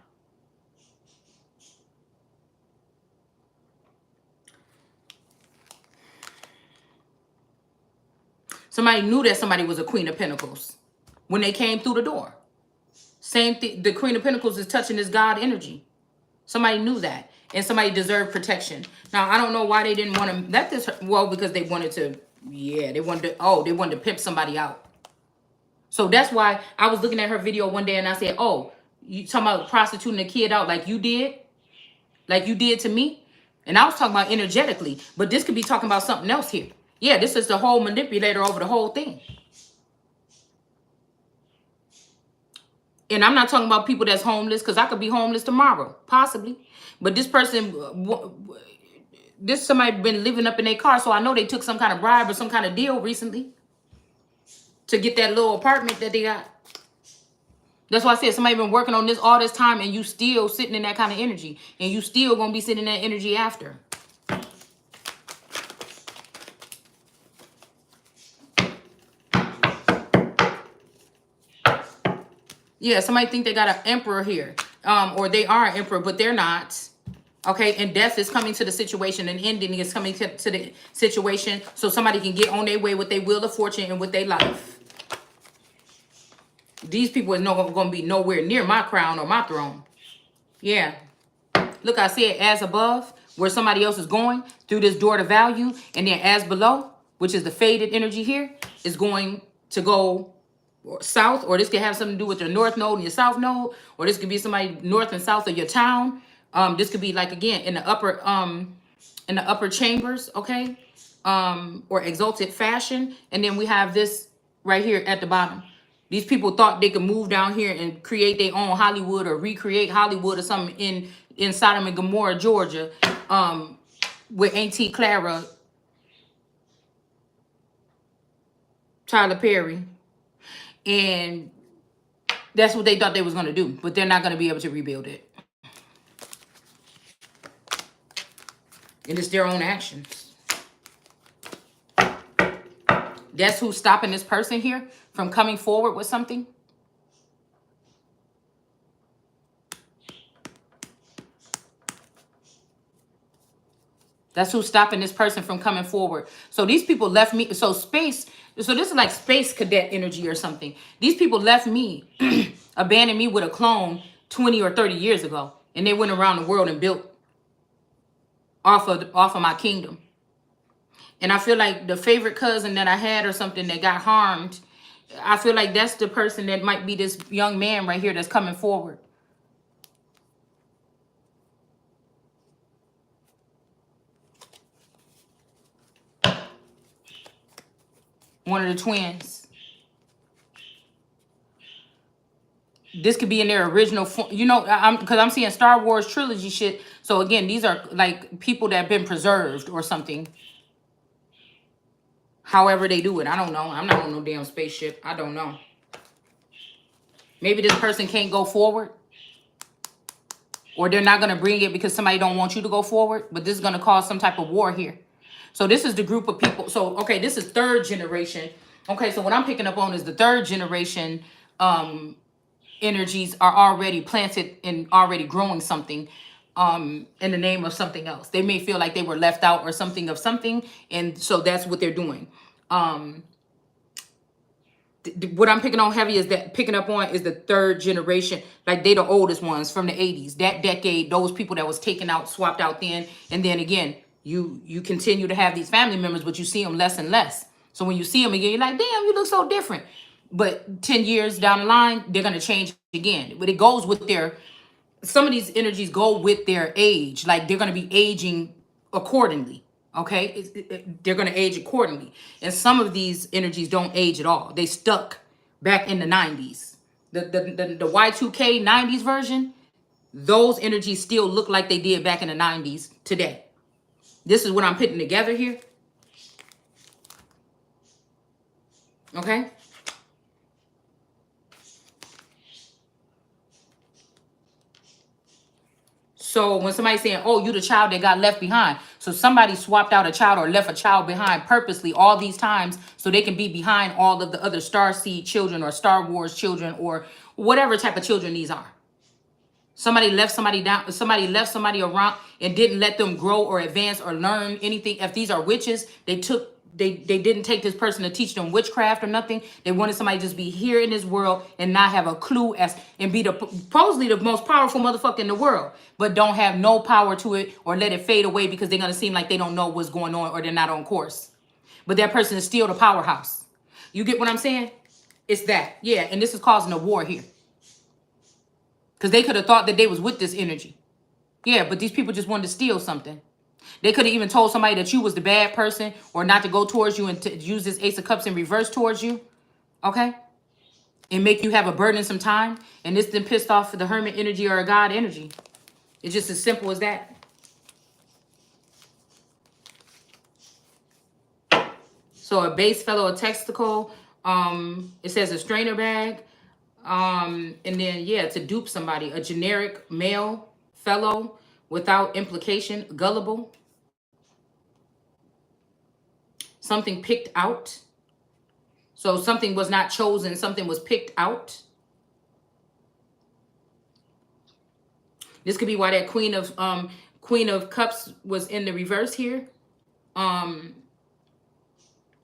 Somebody knew that somebody was a Queen of Pentacles when they came through the door. Same thing, the Queen of Pentacles is touching this God energy. Somebody knew that. And somebody deserved protection. Now, I don't know why they didn't want to let this, well, because they wanted to, yeah, they wanted to pimp somebody out. So that's why I was looking at her video one day and I said, oh, you talking about prostituting a kid out like you did to me? And I was talking about energetically, but this could be talking about something else here. Yeah, this is the whole manipulator over the whole thing. And I'm not talking about people that's homeless, because I could be homeless tomorrow, possibly. But this person, somebody been living up in their car, so I know they took some kind of bribe or some kind of deal recently to get that little apartment that they got. That's why I said somebody been working on this all this time, and you still sitting in that kind of energy, and you still gonna be sitting in that energy after. Yeah, somebody think they got an emperor here, or they are an emperor, but they're not. Okay, and death is coming to the situation, and ending is coming to the situation, so somebody can get on their way with their wheel of fortune and with their life. These people is not going to be nowhere near my crown or my throne. Yeah. Look, I said as above, where somebody else is going, through this door to value, and then as below, which is the faded energy here, is going to go south, or this could have something to do with your north node and your south node, or this could be somebody north and south of your town. This could be like, again, in the upper chambers, okay, or exalted fashion. And then we have this right here at the bottom. These people thought they could move down here and create their own Hollywood or recreate Hollywood or something in Sodom and Gomorrah, Georgia, with Auntie Clara, Tyler Perry. And that's what they thought they was going to do. But they're not going to be able to rebuild it. And it's their own actions. That's who's stopping this person here from coming forward with something. That's who's stopping this person from coming forward. So these people left me. So this is like space cadet energy or something. These people left me, abandoned me with a clone 20 or 30 years ago. And they went around the world and built off of my kingdom. And I feel like the favorite cousin that I had or something that got harmed, I feel like that's the person that might be this young man right here that's coming forward. One of the twins. This could be in their original form, you know, because I'm seeing Star Wars trilogy shit. So again, these are like people that have been preserved or something. However they do it, I don't know. I'm not on no damn spaceship. I don't know. Maybe this person can't go forward, or they're not going to bring it because somebody don't want you to go forward. But this is going to cause some type of war here. So this is the group of people. So, okay, this is third generation. Okay, so what I'm picking up on is the third generation energies are already planted and already growing something in the name of something else. They may feel like they were left out or something of something, and so that's what they're doing. What I'm picking up on is the third generation, like they the oldest ones from the 80s, that decade, those people that was taken out, swapped out then, and then again, you continue to have these family members, but you see them less and less. So when you see them again, you're like, damn, you look so different. But 10 years down the line, they're going to change again. But it goes with some of these energies go with their age. Like they're going to be aging accordingly. Okay? They're going to age accordingly. And some of these energies don't age at all. They stuck back in the 90s. The Y2K 90s version, those energies still look like they did back in the 90s today. This is what I'm putting together here. Okay? So when somebody's saying, oh, you the child that got left behind. So somebody swapped out a child or left a child behind purposely all these times so they can be behind all of the other Star Seed children or Star Wars children or whatever type of children these are. Somebody left somebody down, somebody left somebody around and didn't let them grow or advance or learn anything. If these are witches, they didn't take this person to teach them witchcraft or nothing. They wanted somebody to just be here in this world and not have a clue as and be the supposedly the most powerful motherfucker in the world, but don't have no power to it or let it fade away because they're gonna seem like they don't know what's going on or they're not on course. But that person is still the powerhouse. You get what I'm saying? It's that. Yeah, and this is causing a war here. Because they could have thought that they was with this energy. Yeah, but these people just wanted to steal something. They could have even told somebody that you was the bad person or not to go towards you and to use this Ace of Cups in reverse towards you. Okay? And make you have a burdensome time. And this then pissed off the Hermit energy or a God energy. It's just as simple as that. So a base fellow, a testicle. It says a strainer bag. And then, yeah, to dupe somebody. A generic male fellow without implication. Gullible. Something picked out. So something was not chosen. Something was picked out. This could be why that Queen of Cups was in the reverse here.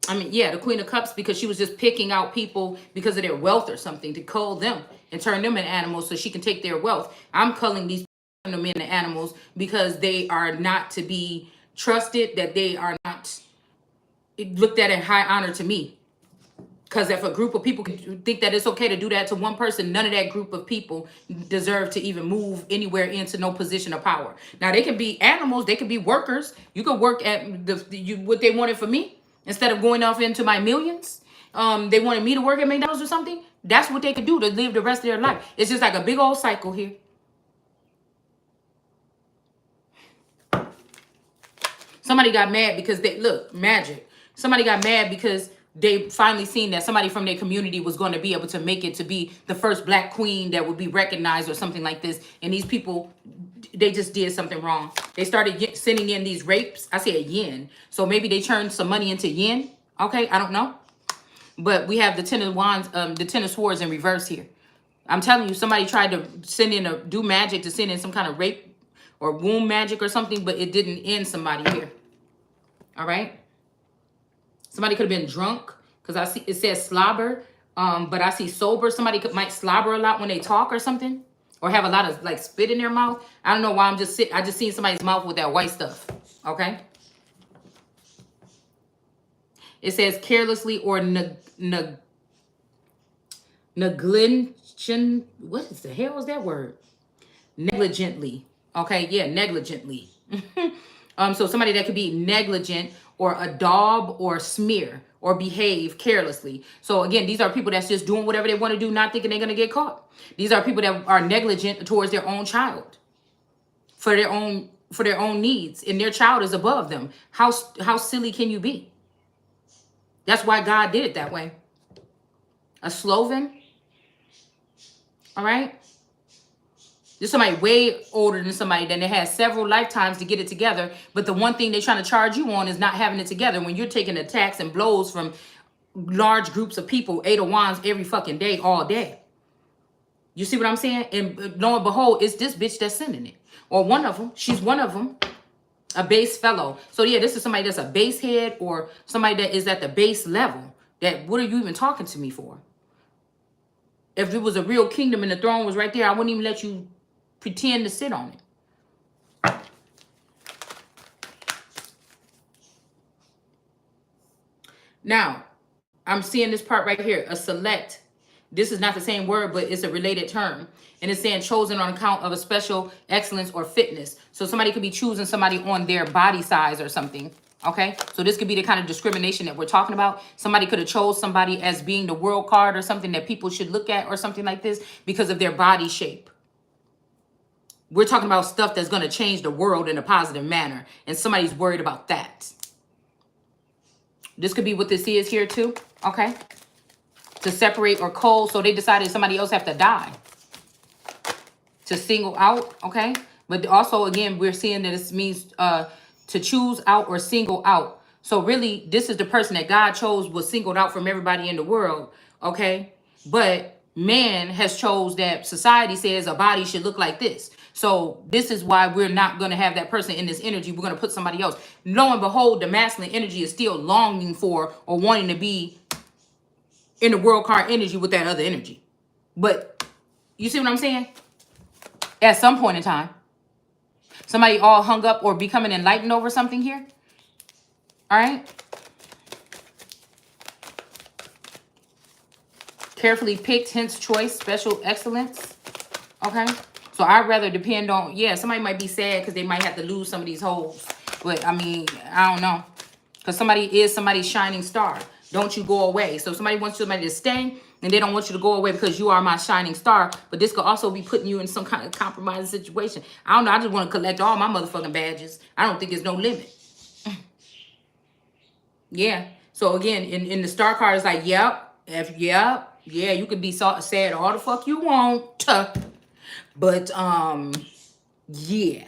I mean, yeah, the Queen of Cups, because she was just picking out people because of their wealth or something to cull them and turn them into animals so she can take their wealth. I'm culling these them into animals because they are not to be trusted, that they are not looked at in high honor to me. Because if a group of people think that it's okay to do that to one person, none of that group of people deserve to even move anywhere into no position of power. Now, they can be animals. They can be workers. You can work at what they wanted for me. Instead of going off into my millions, they wanted me to work at McDonald's or something. That's what they could do to live the rest of their life. It's just like a big old cycle here. Somebody got mad because they, look, magic. Somebody got mad because they finally seen that somebody from their community was going to be able to make it to be the first black queen that would be recognized or something like this. And these people, they just did something wrong. They started sending in these rapes. I say a yen. So maybe they turned some money into yen. Okay, I don't know. But we have the Ten of Wands, the Ten of Swords in reverse here. I'm telling you, somebody tried to send in do magic to send in some kind of rape or womb magic or something, but it didn't end somebody here. All right. Somebody could have been drunk because I see it says slobber, but I see sober. Somebody might slobber a lot when they talk or something, or have a lot of like spit in their mouth. I don't know why I just seen somebody's mouth with that white stuff. Okay. It says carelessly or negligent. What is the hell is that word? Negligently. Okay. Yeah. Negligently. So somebody that could be negligent or a daub or smear or behave carelessly. So again, these are people that's just doing whatever they want to do, not thinking they're going to get caught. These are people that are negligent towards their own child for their own needs, and their child is above them. How silly can you be? That's why God did it that way. A Sloven. All right. There's somebody way older than somebody that has several lifetimes to get it together. But the one thing they're trying to charge you on is not having it together when you're taking attacks and blows from large groups of people, 8 of Wands every fucking day, all day. You see what I'm saying? And lo and behold, it's this bitch that's sending it. Or one of them. She's one of them. A base fellow. So yeah, this is somebody that's a base head or somebody that is at the base level. That what are you even talking to me for? If it was a real kingdom and the throne was right there, I wouldn't even let you pretend to sit on it. Now, I'm seeing this part right here, a select. This is not the same word, but it's a related term. And it's saying chosen on account of a special excellence or fitness. So somebody could be choosing somebody on their body size or something. Okay, so this could be the kind of discrimination that we're talking about. Somebody could have chose somebody as being the world card or something that people should look at or something like this because of their body shape. We're talking about stuff that's going to change the world in a positive manner. And somebody's worried about that. This could be what this is here too. Okay. to separate or cold. So they decided somebody else have to die to single out, okay? But also, again, we're seeing that this means to choose out or single out. So really, this is the person that God chose was singled out from everybody in the world, okay? But man has chose that society says a body should look like this. So this is why we're not going to have that person in this energy. We're going to put somebody else. Lo and behold, the masculine energy is still longing for or wanting to be in the world card energy with that other energy. But you see what I'm saying? At some point in time, somebody all hung up or becoming enlightened over something here. All right. Carefully picked, hence choice, special excellence. Okay. So I'd rather depend on, yeah, somebody might be sad because they might have to lose some of these holes. But I mean, I don't know. Because somebody is somebody's shining star. Don't you go away. So somebody wants somebody to stay and they don't want you to go away because you are my shining star. But this could also be putting you in some kind of compromising situation. I don't know. I just want to collect all my motherfucking badges. I don't think there's no limit. Yeah. So again, in the star card, it's like, yep, yeah, you can be so sad all the fuck you want. But yeah.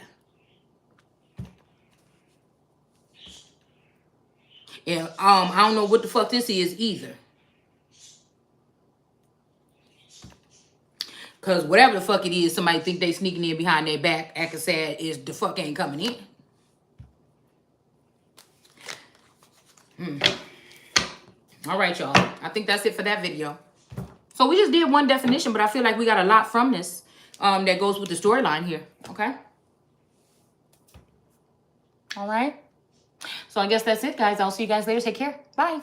Yeah, I don't know what the fuck this is either. Cause whatever the fuck it is, somebody think they sneaking in behind their back, acting sad, is the fuck ain't coming in. All right, y'all. I think that's it for that video. So we just did one definition, but I feel like we got a lot from this that goes with the storyline here. Okay. All right. So I guess that's it, guys. I'll see you guys later. Take care. Bye.